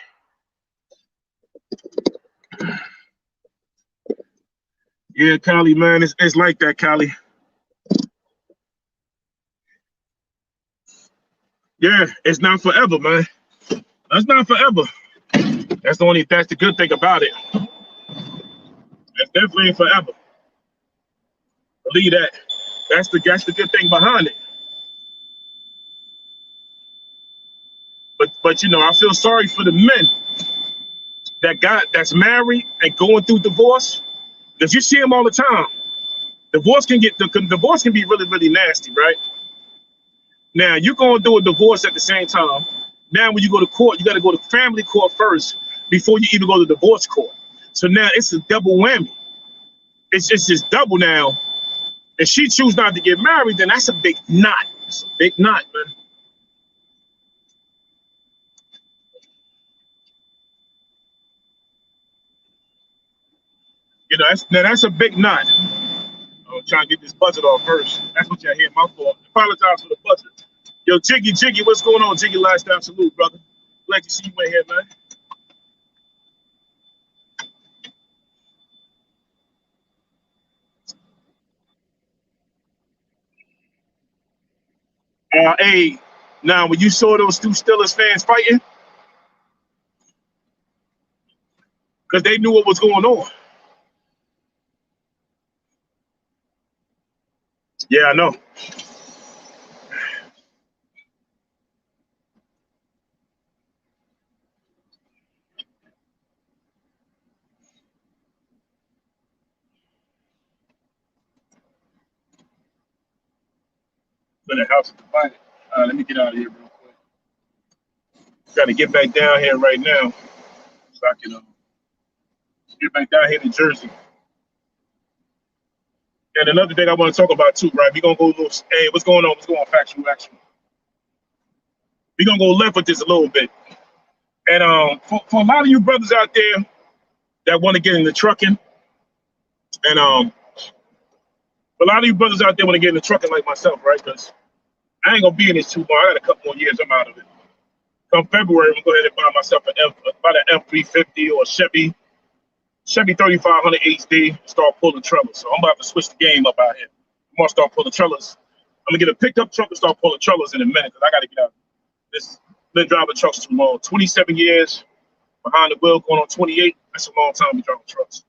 Yeah, Callie, man, it's like that, Callie. Yeah, it's not forever, man. That's not forever. That's the good thing about it. That's definitely ain't forever. Believe that. That's the good thing behind it. But I feel sorry for the men that's married and going through divorce, because you see them all the time. Divorce can be really, really nasty, right? Now you're gonna do a divorce at the same time. Now when you go to court, you gotta go to family court first before you even go to divorce court. So now it's a double whammy. It's just double now. If she chooses not to get married, then that's a big knot. It's a big knot, man. That's a big knot. I'm trying to get this buzzer off first. That's what y'all hear. My fault. Apologize for the buzzer. Yo, Jiggy, what's going on? Jiggy Lifestyle, salute, brother. Glad to see you in here, man. Hey, now when you saw those two Steelers fans fighting, because they knew what was going on. Yeah, I know. But the house is divided. Let me get out of here real quick. Got to get back down here right now so I can get back down here to Jersey. And another thing I want to talk about too, right? We're gonna go a little. Hey, what's going on? What's going on? Factual, actually. We're gonna go left with this a little bit. And for a lot of you brothers out there that want to get into trucking, and a lot of you brothers out there want to get into trucking like myself, right? Because I ain't gonna be in this too long. I got a couple more years. I'm out of it. Come February, I'm gonna go ahead and buy myself about an F350 or a Chevy 3500 HD. Start pulling trailers. So I'm about to switch the game up out here. I'm gonna start pulling trailers. I'm gonna get a pickup truck and start pulling trailers in a minute because I gotta get out. This been driving trucks too long. 27 years behind the wheel, going on 28. That's a long time to be driving trucks.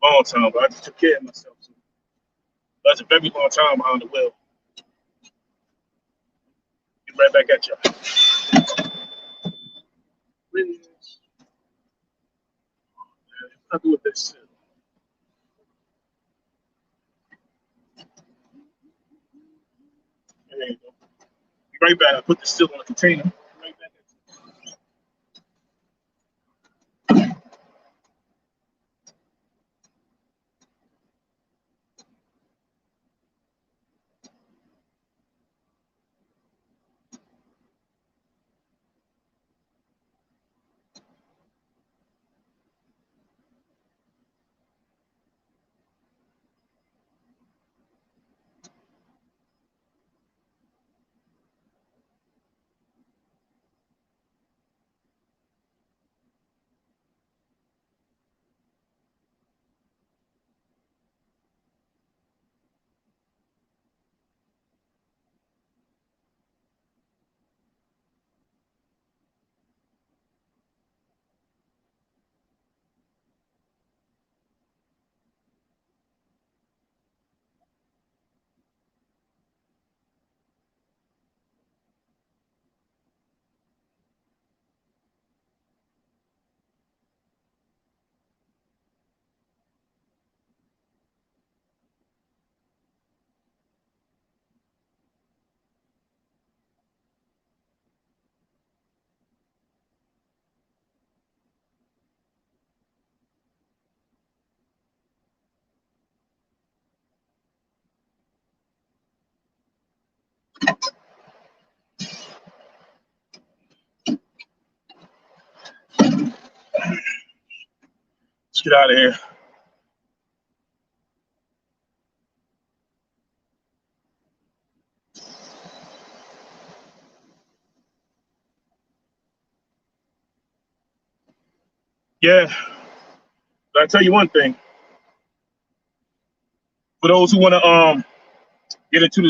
Long time, but I just took care of myself. So that's a very long time behind the wheel. Get right back at you. I'll do it this. There you go. Be right back. I put the still on the container. Be right back at you. Let's get out of here. Yeah, but I tell you one thing. For those who want to get into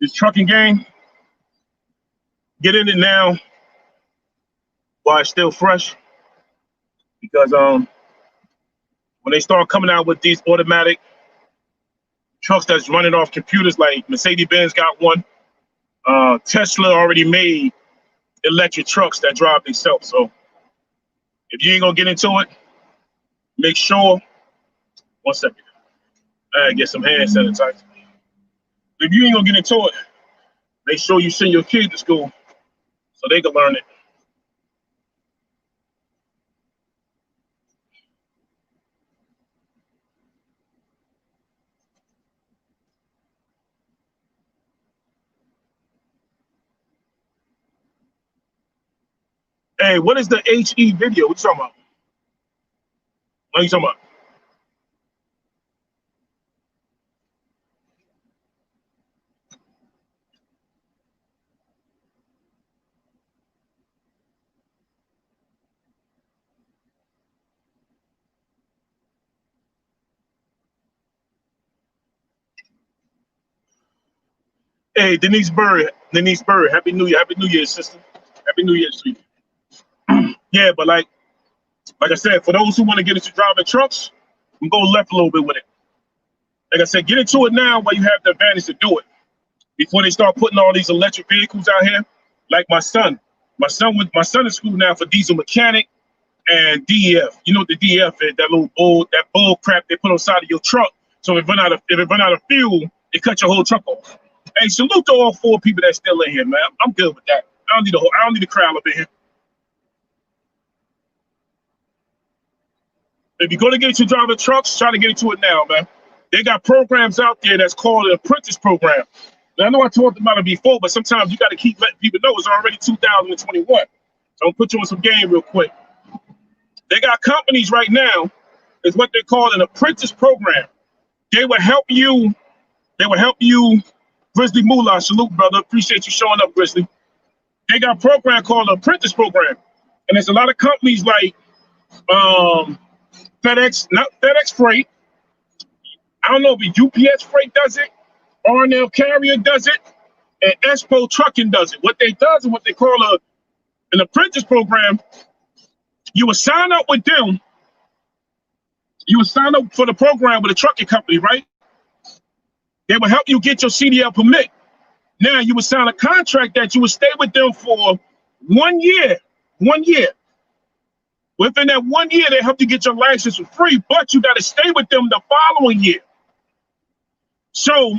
this trucking game, get in it now while it's still fresh. Because when they start coming out with these automatic trucks that's running off computers, like Mercedes-Benz got one, Tesla already made electric trucks that drive themselves. So if you ain't gonna get into it, make sure. One second, I get some hand sanitizer. If you ain't gonna get into it, make sure you send your kid to school so they can learn it. Hey, what is the HE video? What you talking about? What are you talking about? Hey, Denise Bird. Happy New Year. Happy New Year, sister. Happy New Year to you. Yeah, but like I said, for those who want to get into driving trucks, we go left a little bit with it. Like I said, get into it now while you have the advantage to do it. Before they start putting all these electric vehicles out here, like my son. My son in school now for diesel mechanic and DEF. You know what the DEF is? That bull crap they put on the side of your truck. So if it run out of fuel, it cut your whole truck off. Hey, salute to all 4 people that's still in here, man. I'm good with that. I don't need a crowd up in here. If you're gonna get into driving trucks, try to get into it now, man. They got programs out there that's called an apprentice program. And I know I talked about it before, but sometimes you got to keep letting people know it's already 2021. So I'm gonna put you on some game real quick. They got companies right now, is what they call an apprentice program. They will help you. Grizzly Moolah, salute, brother. Appreciate you showing up, Grizzly. They got a program called an apprentice program. And there's a lot of companies like FedEx, not FedEx Freight. I don't know if UPS Freight does it, R&L Carrier does it, and Expo Trucking does it. What they does is what they call an apprentice program. You will sign up with them. You will sign up for the program with a trucking company, right? They will help you get your CDL permit. Now you will sign a contract that you will stay with them for 1 year. 1 year. Within that 1 year, they help you get your license for free, but you got to stay with them the following year. So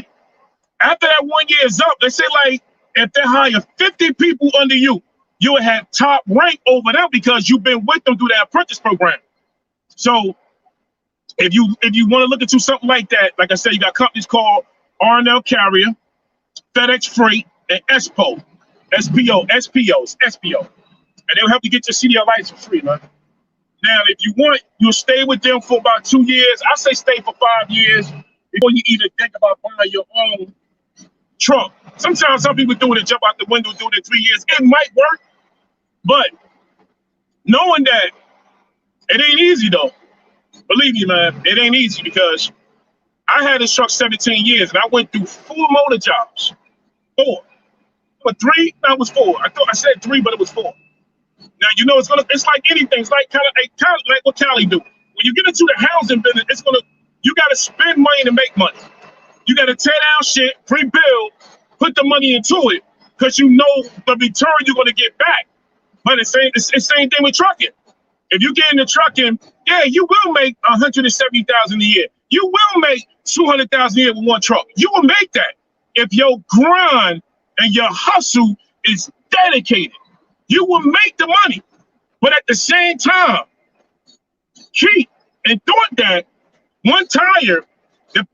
after that 1 year is up, they say like if they hire 50 people under you, you will have top rank over them because you've been with them through that apprentice program. So if you want to look into something like that, like I said, you got companies called R&L Carrier, FedEx Freight, and SPO. And they'll help you get your CDL license free, man. Now, if you want, you'll stay with them for about 2 years. I say stay for 5 years before you even think about buying your own truck. Sometimes some people do it and jump out the window, do it in 3 years. It might work, but knowing that it ain't easy though. Believe me, man, it ain't easy because I had this truck 17 years and I went through 4 motor jobs. 4. But 3, that was 4. I thought I said 3, but it was 4. Now you know it's like anything. It's like kind of like what Cali do. When you get into the housing business, you gotta spend money to make money. You gotta tear down shit, pre-build, put the money into it, because you know the return you're gonna get back. But it's the same thing with trucking. If you get into trucking, yeah, you will make $170,000 a year. You will make $200,000 a year with one truck. You will make that if your grind and your hustle is dedicated. You will make the money, but at the same time, keep and thought that one tire. I'm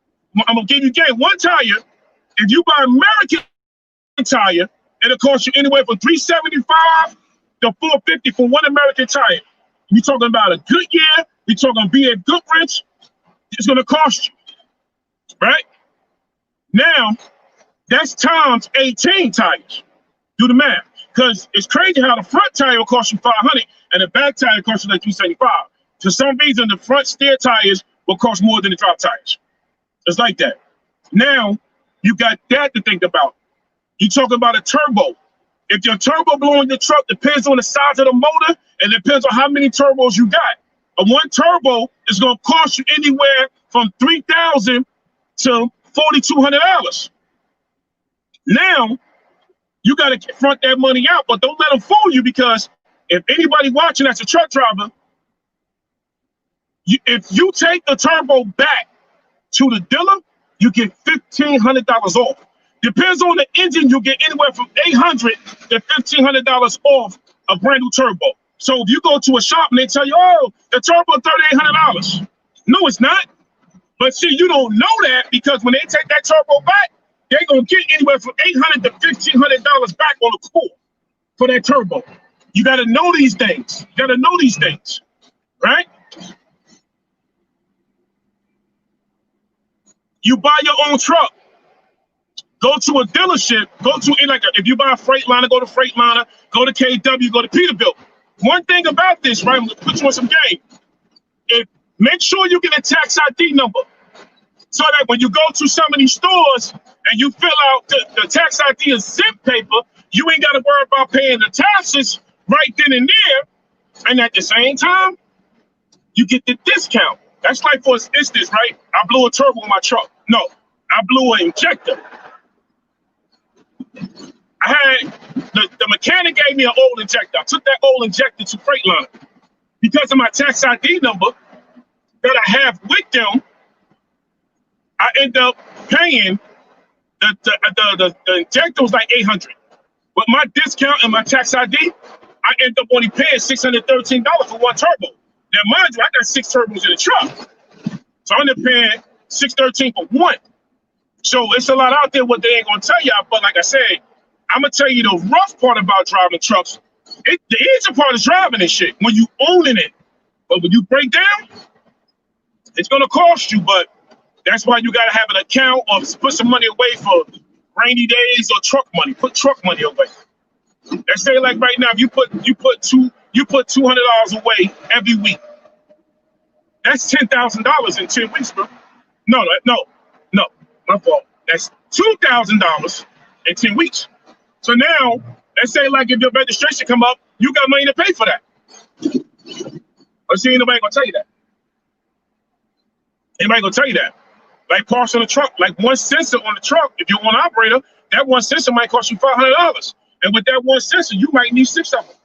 gonna give you game. One tire. If you buy American tire, it'll cost you anywhere from $375 to $450 for one American tire. You're talking about a good year. You're talking BF Goodrich. It's gonna cost you, right? Now, that's times 18 tires. Do the math. Because it's crazy how the front tire will cost you $500 and the back tire costs you like $275. For some reason, the front steer tires will cost more than the drop tires. It's like that. Now, you got that to think about. You're talking about a turbo. If your turbo blowing your truck depends on the size of the motor and depends on how many turbos you got. A one turbo is going to cost you anywhere from $3,000 to $4,200. Now, you got to front that money out, but don't let them fool you, because if anybody watching that's a truck driver, if you take the turbo back to the dealer, you get $1,500 off. Depends on the engine, you get anywhere from $800 to $1,500 off a brand new turbo. So if you go to a shop and they tell you, oh, the turbo $3,800. No, it's not. But see, you don't know that, because when they take that turbo back, they're going to get anywhere from $800 to $1,500 back on the core for that turbo. You got to know these things. You got to know these things, right? You buy your own truck. Go to a dealership. If you buy a Freightliner, go to Freightliner. Go to KW. Go to Peterbilt. One thing about this, right? I'm going to put you on some game. Make sure you get a tax ID number, so that when you go to some of these stores, and you fill out the tax ID and zip paper, you ain't got to worry about paying the taxes right then and there. And at the same time, you get the discount. That's like, for instance, right? I blew a turbo in my truck. No, I blew an injector. I had the mechanic gave me an old injector. I took that old injector to Freightliner. Because of my tax ID number that I have with them, I end up paying the injector was like $800. With my discount and my tax ID, I end up only paying $613 for one turbo. Now, mind you, I got 6 turbos in the truck. So I end up paying $613 for one. So it's a lot out there what they ain't gonna tell y'all, but like I said, I'm gonna tell you the rough part about driving trucks. The easy part is driving this shit when you owning it. But when you break down, it's gonna cost you. But that's why you gotta have an account or put some money away for rainy days or truck money. Put truck money away. Let's say like right now, if you put $200 away every week. That's $10,000 in 10 weeks, bro. No, my fault. That's $2,000 in 10 weeks. So now, let's say like if your registration come up, you got money to pay for that. But see, ain't nobody gonna tell you that. Anybody gonna tell you that? Like parts on the truck, like one sensor on the truck, if you're one operator, that one sensor might cost you $500. And with that one sensor, you might need 6 of them.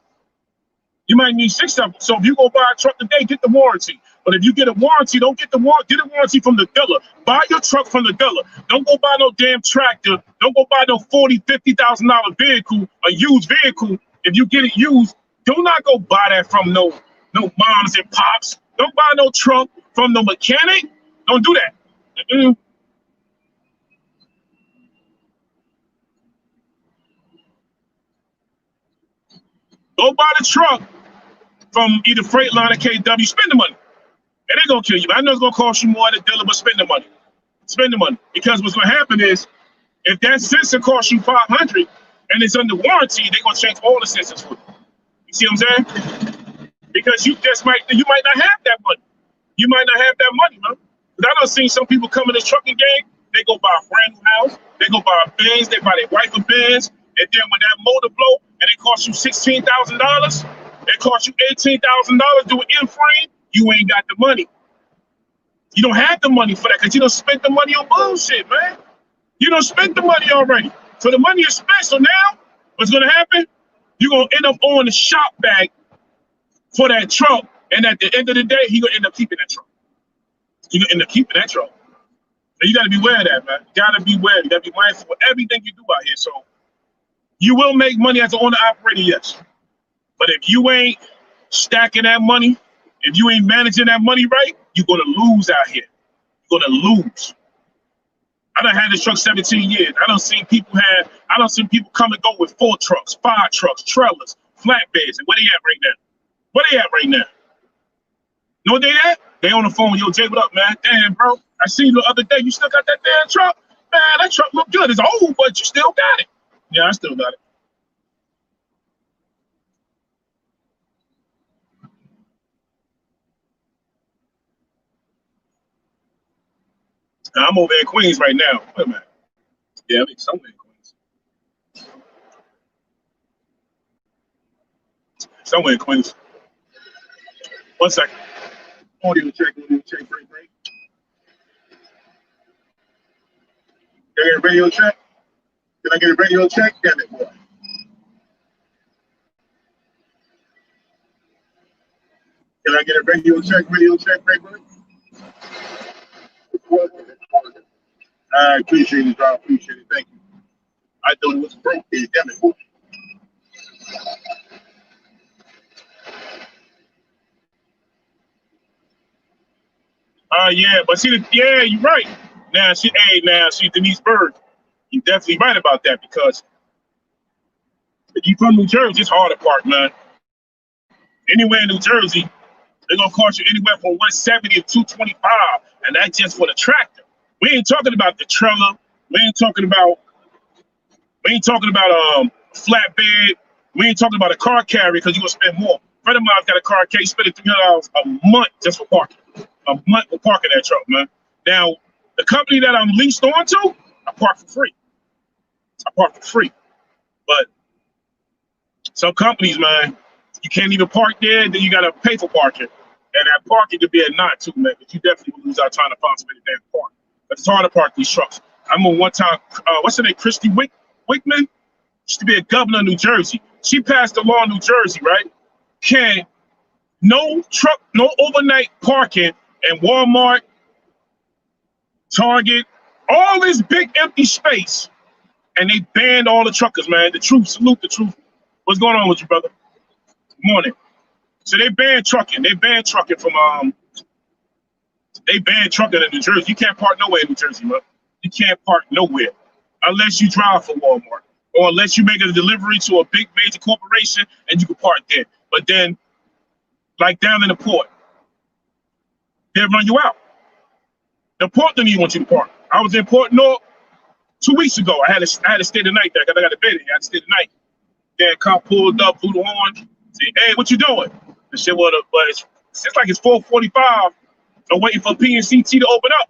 You might need 6 of them. So if you go buy a truck today, get the warranty. But if you get a warranty, don't get the warranty. Get a warranty from the dealer. Buy your truck from the dealer. Don't go buy no damn tractor. Don't go buy no $40,000, $50,000 vehicle, a used vehicle. If you get it used, do not go buy that from no moms and pops. Don't buy no truck from the mechanic. Don't do that. Go buy the truck from either Freightliner or KW. Spend the money. And they're going to kill you. I know it's going to cost you more at the dealer, but spend the money. Spend the money. Because what's going to happen is, if that sensor costs you $500 and it's under warranty, they're going to change all the sensors for you. You see what I'm saying? Because you might not have that money. You might not have that money, man. But I done seen some people come in this trucking game, they go buy a brand new house, they go buy a Benz, they buy their wife a Benz, and then when that motor blow and it costs you $16,000, it costs you $18,000 to do an in-frame, you ain't got the money. You don't have the money for that because you don't spend the money on bullshit, man. You don't spend the money already. So the money is spent. So now what's going to happen? You're going to end up owning the shop bag for that truck. And at the end of the day, he's going to end up keeping that truck. You're going to end up keeping that truck. So you got to be aware of that, man. You got to be aware. You got to be mindful of everything you do out here. So you will make money as an owner operator, yes. But if you ain't stacking that money, if you ain't managing that money right, you're going to lose out here. You're going to lose. I done had this truck 17 years. I done seen people come and go with 4 trucks, 5 trucks, trailers, flatbeds. And where they at right now? Where they at right now? Know what they at? They on the phone. Yo, Jay, what up, man? Damn, bro. I seen you the other day. You still got that damn truck? Man, that truck look good. It's old, but you still got it. Yeah, I still got it. I'm over in Queens right now. Wait a minute. Yeah, I'm somewhere in Queens. Somewhere in Queens. 1 second. Audio check, break. Can I get a radio check? Can I get a radio check? Damn it, boy. Can I get a radio check, break? I appreciate it, I appreciate it. Thank you. I thought it was broke. Damn it, boy. Yeah, but see, yeah, you're right. Now, Denise Bird, you're definitely right about that because if you from New Jersey, it's hard to park, man. Anywhere in New Jersey, they're gonna cost you anywhere from $170 to $225, and that's just for the tractor. We ain't talking about the trailer. We ain't talking about flatbed. We ain't talking about a car carrier because you gonna spend more. A friend of mine's got a car carrier, spending $300 a month just for parking. A month for parking that truck, man. Now, the company that I'm leased on to, I park for free. I park for free. But some companies, man, you can't even park there. Then you got to pay for parking. And that parking could be a knot too, man. But you definitely will lose out trying to find somebody to damn park. But it's hard to park these trucks. I remember one time, what's her name? Christy Wickman? Used to be a governor of New Jersey. She passed a law in New Jersey, right? No overnight parking in Walmart, Target, all this big empty space. And they banned all the truckers, man. The truth, salute the truth. What's going on with you, brother? Good morning. So they banned trucking. They banned trucking in New Jersey. You can't park nowhere in New Jersey, man. You can't park nowhere unless you drive for Walmart or unless you make a delivery to a big major corporation and you can park there. But then, like down in the port, they'll run you out. The port doesn't even want you to park. I was in Port North 2 weeks ago. I had to stay the night there because I got a bed in. I had to stay the night. Then cop pulled up, blew the horn, said, "Hey, what you doing?" I said, "Well, but it's like it's 4:45. I'm waiting for PNCT to open up."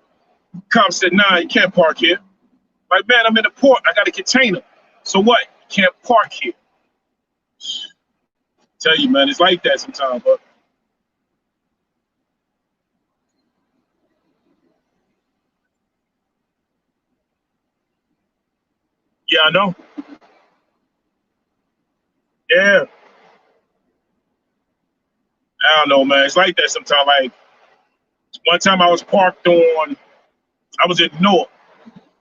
Cop said, "Nah, you can't park here." Like, man, I'm in the port. I got a container. So what? You can't park here. Tell you, man, it's like that sometimes, but. Yeah, I know. Yeah. I don't know, man. It's like that sometimes. Like, one time I was I was in North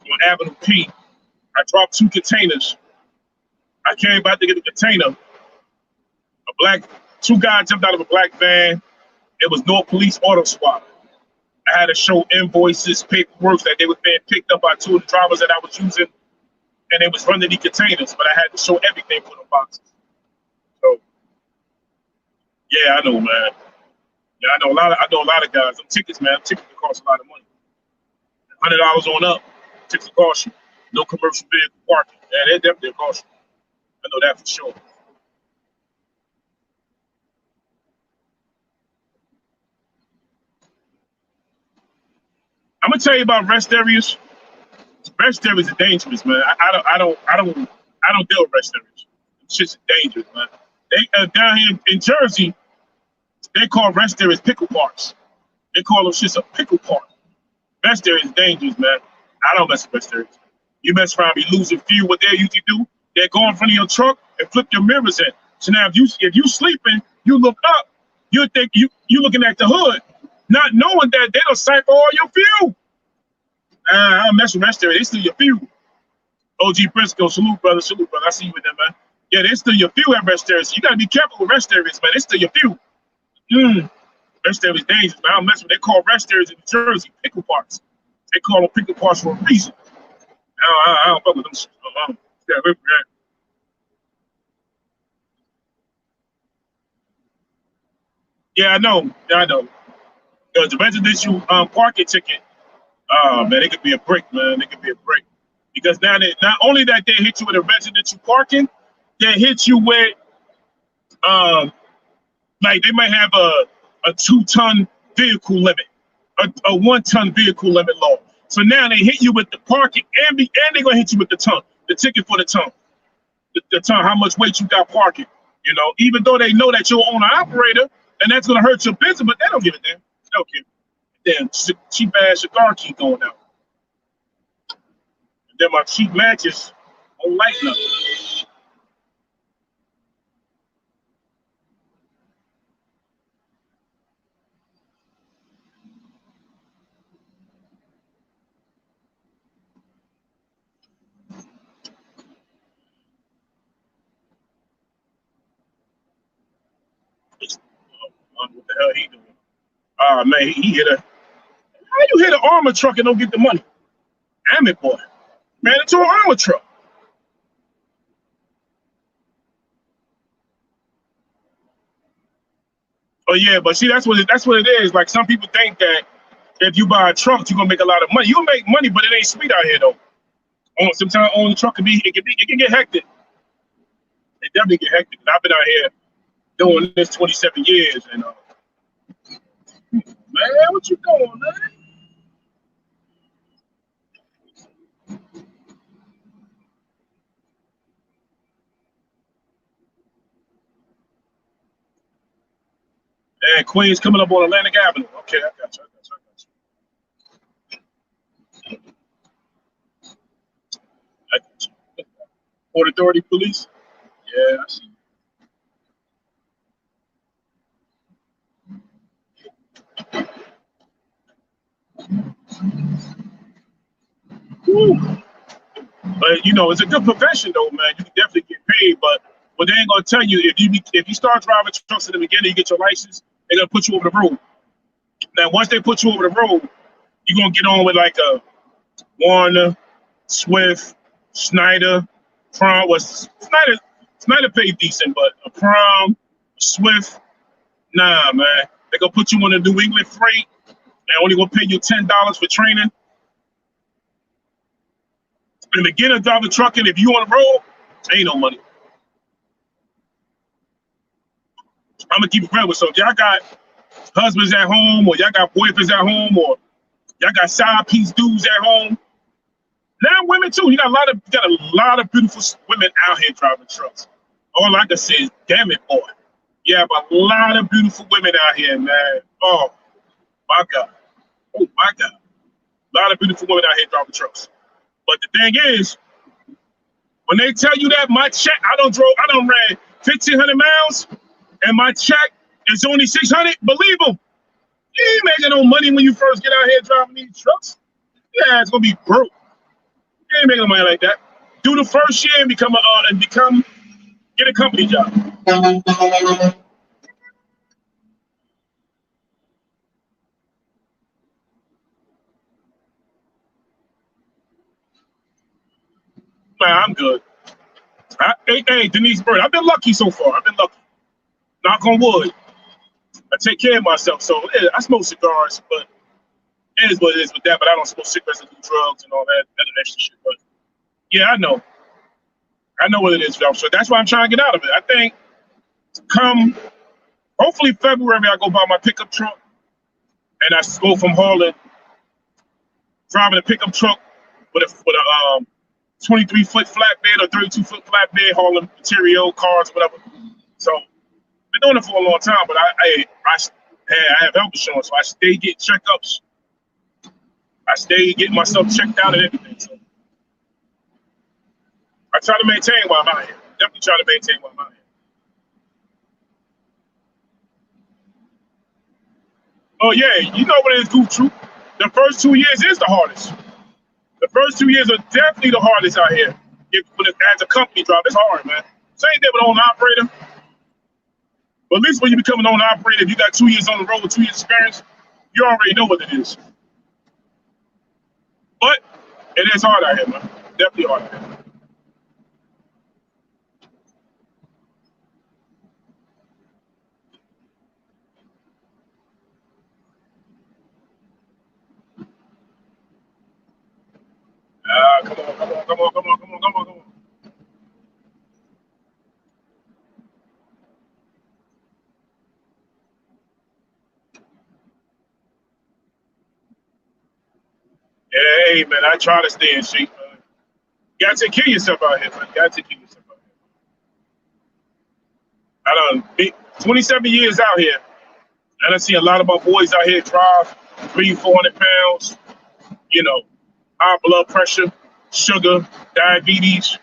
on Avenue P. I dropped 2 containers. I came back to get the container. Two guys jumped out of a black van. It was North Police Auto Swap. I had to show invoices, paperwork that they were being picked up by 2 of the drivers that I was using, and they was running the containers, but I had to show everything for the boxes. So, yeah, I know, man. Yeah, I know a lot of guys. Them tickets, man. Tickets cost a lot of money. $100 on up. Tickets cost you. No commercial vehicle parking. Yeah, they definitely cost you. I know that for sure. I'm gonna tell you about rest areas. Rest areas are dangerous, man. I don't deal with rest areas. It's just dangerous, man. They down here in Jersey, they call rest areas pickle parks. They call them shits a pickle park. Rest areas is dangerous, man. I don't mess with rest areas. You mess around, be losing fuel. What they usually do, they go in front of your truck and flip your mirrors in. So now, if you sleeping, you look up, you think you looking at the hood, not knowing that they don't siphon all your fuel. I don't mess with rest areas. They steal your fuel. OG Briscoe, salute brother, salute brother. I see you with them, man. Yeah, they steal your fuel at rest areas. You gotta be careful with rest areas, man. They steal your fuel. Rest areas dangerous, man. I don't mess with. They call rest areas in New Jersey pickle parks. They call them pickle parks for a reason. I don't fuck with them. Yeah. Yeah, I know. Yeah, I know. The residential parking ticket, man, it could be a break, man. It could be a break. Because now not only that they hit you with a residential parking, they hit you with like they might have a 2-ton vehicle limit, a 1-ton vehicle limit law. So now they hit you with the parking and they're gonna hit you with the ton, the ticket for the ton. The ton, how much weight you got parking. You know, even though they know that you're an owner operator and that's gonna hurt your business, but they don't give a damn. They don't care. Damn cheap ass cigar keep going out. And then my cheap matches don't like nothing. What the hell he doing? Ah man, he hit a. How you hit an armor truck and don't get the money? Damn it, boy. Man, it's an armor truck. Oh yeah, but see, that's what it is. Like some people think that if you buy a truck, you're gonna make a lot of money. You make money, but it ain't sweet out here though. Sometimes owning a truck it can get hectic. It definitely get hectic. I've been out here doing this 27 years, and man, what you doing, man? And Queens coming up on Atlantic Avenue. Okay, I got you. I got you. Port Authority Police. Yeah, I see. Woo. But you know, it's a good profession though, man. You can definitely get paid, but what they ain't gonna tell you if you start driving trucks in the beginning, you get your license, they're gonna put you over the road. Now, once they put you over the road, you're gonna get on with like a Warner, Swift, Schneider, Prom. Was Schneider paid decent, but a Prom, Swift, nah, man. They're gonna put you on a New England freight. They're only gonna pay you $10 for training. In the beginning, driving trucking, if you on the road, ain't no money. I'm gonna keep it real with so y'all got husbands at home, or y'all got boyfriends at home, or y'all got side piece dudes at home. Now women too. You got a lot of beautiful women out here driving trucks. All I can say is, damn it, boy. You have a lot of beautiful women out here, man. Oh my God. Oh my God. A lot of beautiful women out here driving trucks. But the thing is, when they tell you that my check, I don't ran 1,500 miles, and my check is only 600. Believe them. You ain't making no money when you first get out here driving these trucks. Yeah, it's gonna be broke. You ain't making no money like that. Do the first year and get a company job. Man, I'm good. Hey, Denise Bird, I've been lucky so far. I've been lucky. Knock on wood. I take care of myself. So yeah, I smoke cigars, but it is what it is with that. But I don't smoke cigarettes and do drugs and all that extra shit. But yeah, I know what it is, y'all. So that's why I'm trying to get out of it. I think hopefully February, I go buy my pickup truck and I go from hauling, driving a pickup truck with a 23-foot flatbed or 32-foot flatbed, hauling material, cars, whatever. So been doing it for a long time, but I have health insurance, so I stay getting checkups. I stay getting myself checked out and everything. So I try to maintain while I'm out here. Definitely try to maintain while I'm out here. Oh yeah, you know what it is, Goof Troop. The first 2 years is the hardest. The first 2 years are definitely the hardest out here. As a company driver, it's hard, man. Same thing with owner operator. But at least when you become an owner operator, if you got 2 years on the road with 2 years experience, you already know what it is. But it is hard out here, man. Definitely hard out here. Come on. Yeah, hey, man, I try to stay in shape, man. You gotta take care of yourself out here, man. You gotta take care of yourself out here. I done been 27 years out here, and I see a lot of my boys out here drive 300-400 pounds, you know, high blood pressure, sugar, diabetes,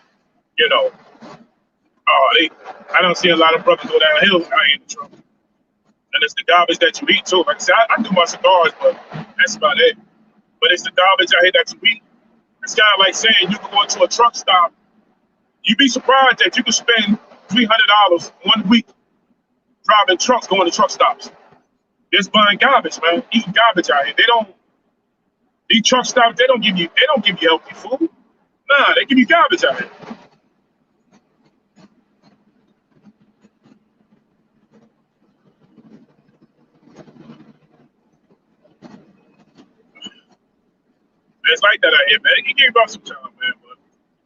you know. I don't see a lot of brothers go downhill out here in the truck. And it's the garbage that you eat too. Like I said, I do my cigars, but that's about it. But it's the garbage out here that you eat. It's kind of like saying you can go into a truck stop. You'd be surprised that you can spend $300 1 week driving trucks, going to truck stops. Just buying garbage, man. Eating garbage out here. These truck stops, they don't give you healthy food. Nah, they give you garbage out here. It's like that out here, man. You give up some time, man. But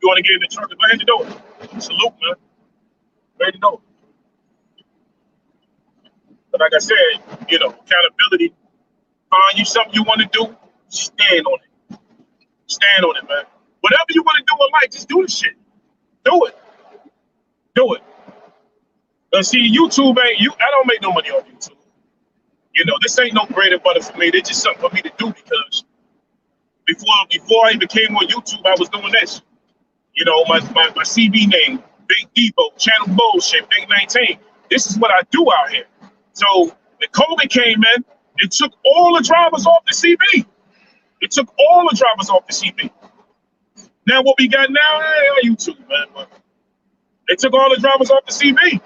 you want to get in the truck, go ahead and do it. Salute, man. Go ahead and do it. But like I said, you know, accountability. Find you something you want to do, stand on it. Stand on it, man. Whatever you want to do in life, just do the shit. Do it. Do it. But see, YouTube ain't you. I don't make no money on YouTube. You know, this ain't no bread and butter for me. It's just something for me to do because before I even came on YouTube, I was doing this. You know, my CB name, Big Debo, Channel Bullshit, Big 19. This is what I do out here. So when COVID came in, it took all the drivers off the CB. It took all the drivers off the CB. Now what we got now, YouTube, man. But they took all the drivers off the CB.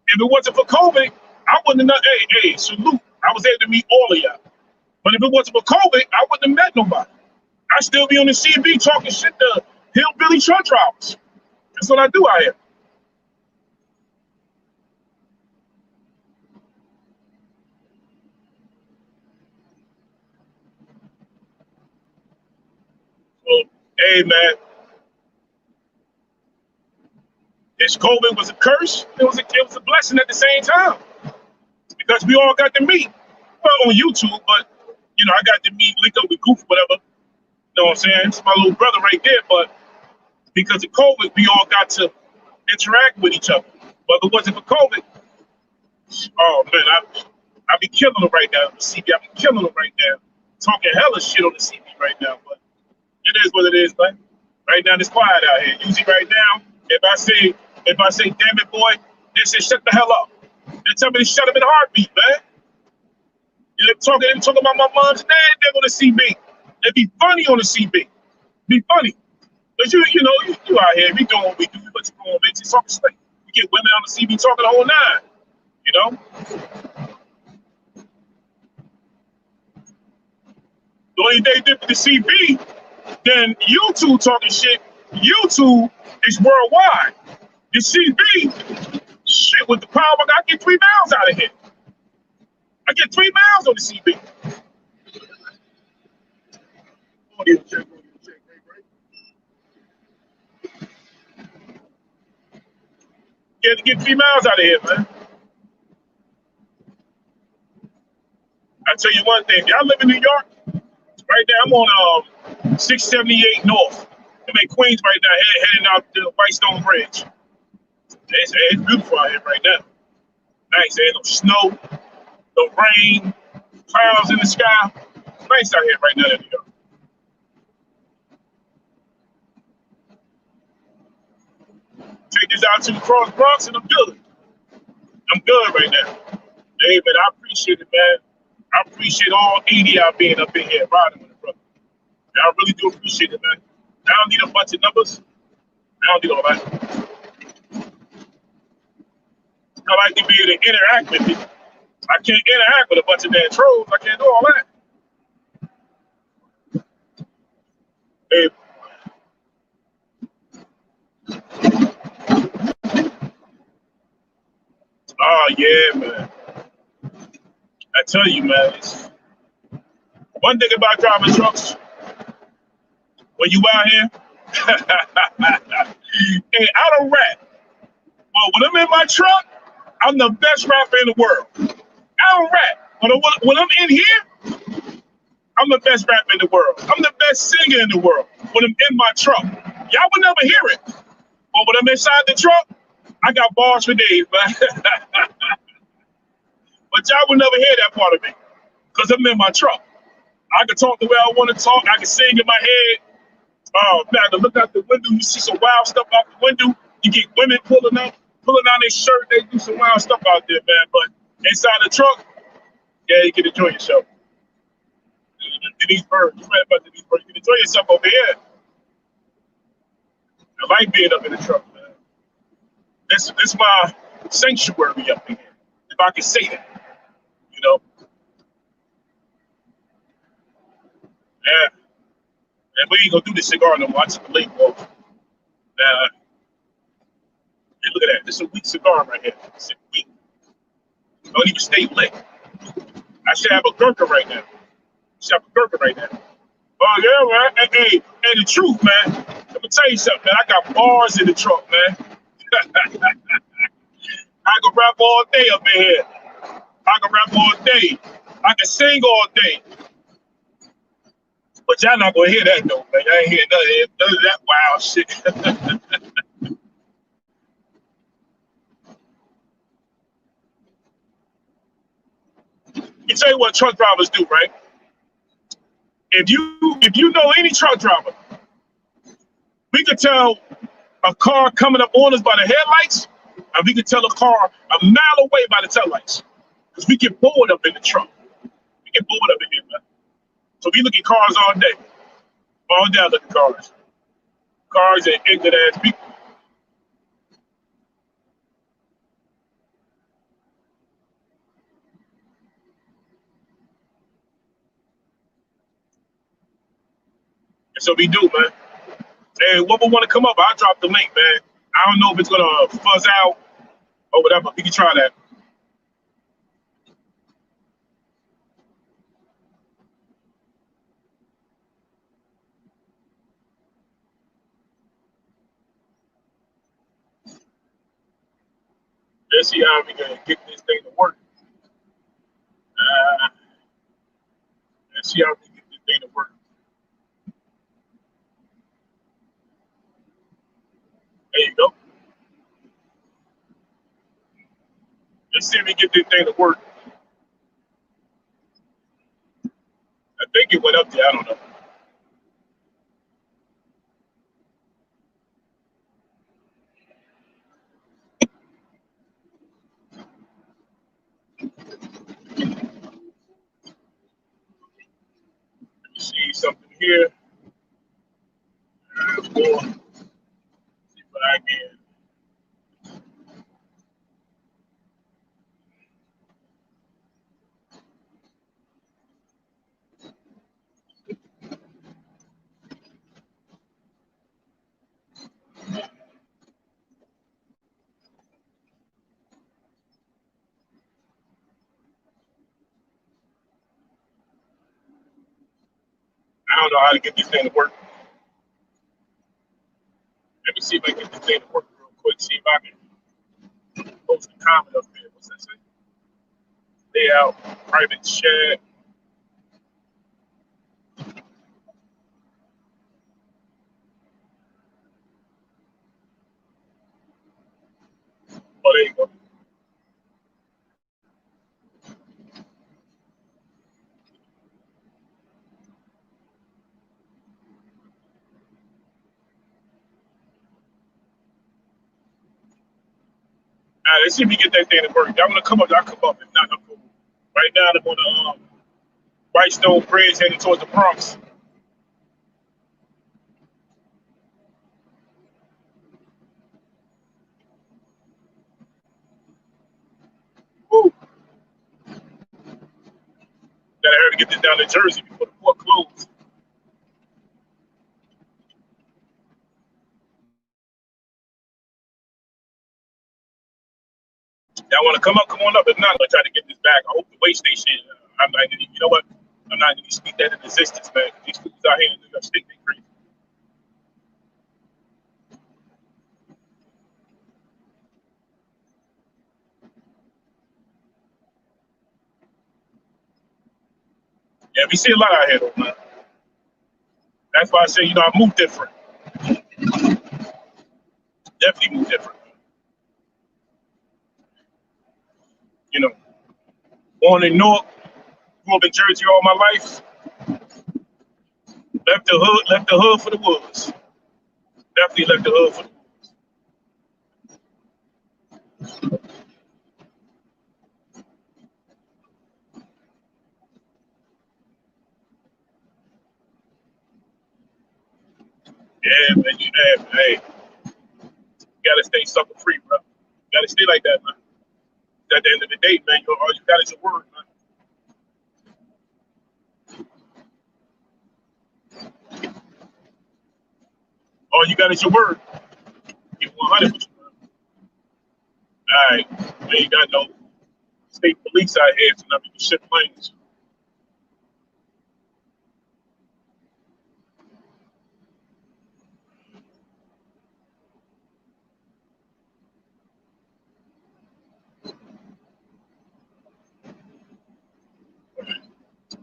If it wasn't for COVID, I wouldn't have, hey, salute. I was able to meet all of y'all. But if it wasn't for COVID, I wouldn't have met nobody. I'd still be on the CB talking shit to hillbilly truck drivers. That's what I do out here. So, hey, man, this COVID was a curse. It was a blessing at the same time because we all got to meet. Well, on YouTube, but, you know, I got to meet, link up with Goof, whatever. You know what I'm saying? It's my little brother right there, but because of COVID, we all got to interact with each other. But if it wasn't for COVID, oh man, I be killing them right now. The CB, I be killing them right now. Talking hella shit on the CB right now, but it is what it is, man. Right now, it's quiet out here. Usually, right now, if I say, damn it, boy, they say shut the hell up. They tell me to shut up in a heartbeat, man. They're talking about my mom's and dad on the CB. It'd be funny on the CB. Be funny. But you know, you out here, we doing what we do, but you going bitches talking straight. We get women on the CB talking the whole nine, you know? The only thing different to CB than YouTube talking shit, YouTube is worldwide. The CB, shit, with the power, I get 3 miles out of here. I get 3 miles on the CB. Get 3 miles out of here, man. I tell you one thing, y'all live in New York, right now I'm on 678 North. I'm in Queens right now, heading out to the Whitestone Bridge. It's beautiful out here right now. Nice, ain't no snow, no rain, clouds in the sky. It's nice out here right now in New York. Take this out to the Cross Bronx and I'm good. I'm good right now. Hey, man, I appreciate it, man. I appreciate all 80 y'all being up in here riding with it, brother. I really do appreciate it, man. I don't need a bunch of numbers. I don't need all that. I like to be able to interact with people. I can't interact with a bunch of damn trolls. I can't do all that. Hey. Oh, yeah, man. I tell you, man, it's one thing about driving trucks, when you out here, hey, I don't rap. But when I'm in my truck, I'm the best rapper in the world. I don't rap. But when I'm in here, I'm the best rapper in the world. I'm the best singer in the world when I'm in my truck. Y'all would never hear it. But when I'm inside the truck, I got bars for days, man. But y'all would never hear that part of me because I'm in my truck. I can talk the way I want to talk. I can sing in my head. Oh, man, to look out the window, you see some wild stuff out the window. You get women pulling down their shirt. They do some wild stuff out there, man. But inside the truck, yeah, you can enjoy yourself. These birds, you read about these birds. You can enjoy yourself over here. I like being up in the truck, man. This is my sanctuary up in here, if I can say that. You know? Yeah. And we ain't gonna do this cigar no more. I took the label off. Hey, look at that. This is a weak cigar right here. It's weak. Don't even stay lit. I should have a Gurkha right now. Should have a Gurkha right now. Oh, yeah, man. Hey, the truth, man. Let me tell you something, man. I got bars in the truck, man. I can rap all day up in here. I can rap all day. I can sing all day. But y'all not gonna hear that though, man. I ain't hear none of that wild shit. me tell you what truck drivers do, right? If you know any truck driver, we could tell a car coming up on us by the headlights, and we could tell a car a mile away by the taillights. Because we get bored up in the truck. We get bored up in here, man. So we look at cars all day. All day I look at cars. Cars and ignorant ass people. And so we do, man. Hey, what we want to come up, I'll drop the link, man. I don't know if it's gonna fuzz out or whatever. We can try that. Let's see how we can get this thing to work. Let's see how we can get this thing to work. There you go. Let's see if we get this thing to work. I think it went up there. I don't know. Let me see something here. More. See what I can. I don't know how to get this thing to work. Let me see if I can get this thing to work real quick. See if I can post a comment up here. What's that say? Layout, private chat. Oh, there you go. All right, let's see if we get that thing to work. Y'all want to come up? Y'all come up. If not, I'm cool. Right now, I'm on the Whitestone Bridge heading towards the Bronx. Woo. Gotta hurry to get this down to Jersey before the port closes. Y'all want to come up? Come on up. If not, I'm gonna try to get this back. I hope the way station. I'm not gonna. You know what? I'm not gonna speak that in existence, man. These fools out here in New York State, they crazy. Yeah, we see a lot out here, though, man. That's why I say, I move different. Definitely move different. You know, born in Newark, grew up in Jersey all my life. Left the hood for the woods. Definitely left the hood for the yeah, man. Hey, you gotta stay sucker free, bro. You gotta stay like that, man. At the end of the day, man, all you got is your word, man. All you got is your word. Keep 100 with you, man. All right, man, you got no state police out here to nothing to shit planes.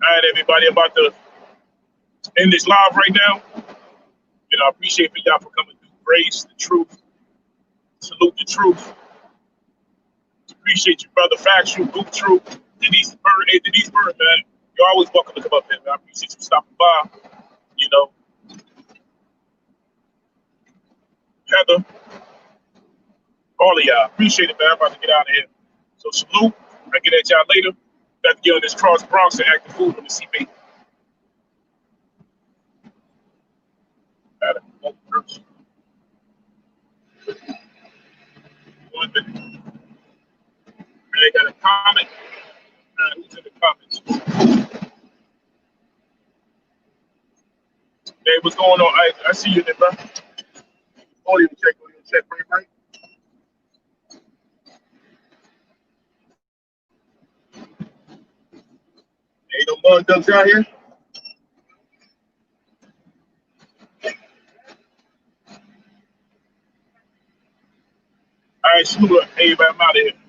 All right, everybody, I'm about to end this live right now. I appreciate for y'all for coming through. Grace, the truth. Salute the truth. Appreciate you, brother. Factual, Goop Truth. Denise Bird, man. You're always welcome to come up here, man. I appreciate you stopping by. You know, Heather, all of y'all. Appreciate it, man. I'm about to get out of here. So salute. I get at y'all later. Got to get on this Cross Bronx and act the food on the CB. Got it. First. 1 minute. I got a comment. Who's in the comments? Hey, what's going on? I see you there, bro. Audio check, right? Ain't no mud ducks out here. All right, salute. Hey, man, I'm out of here.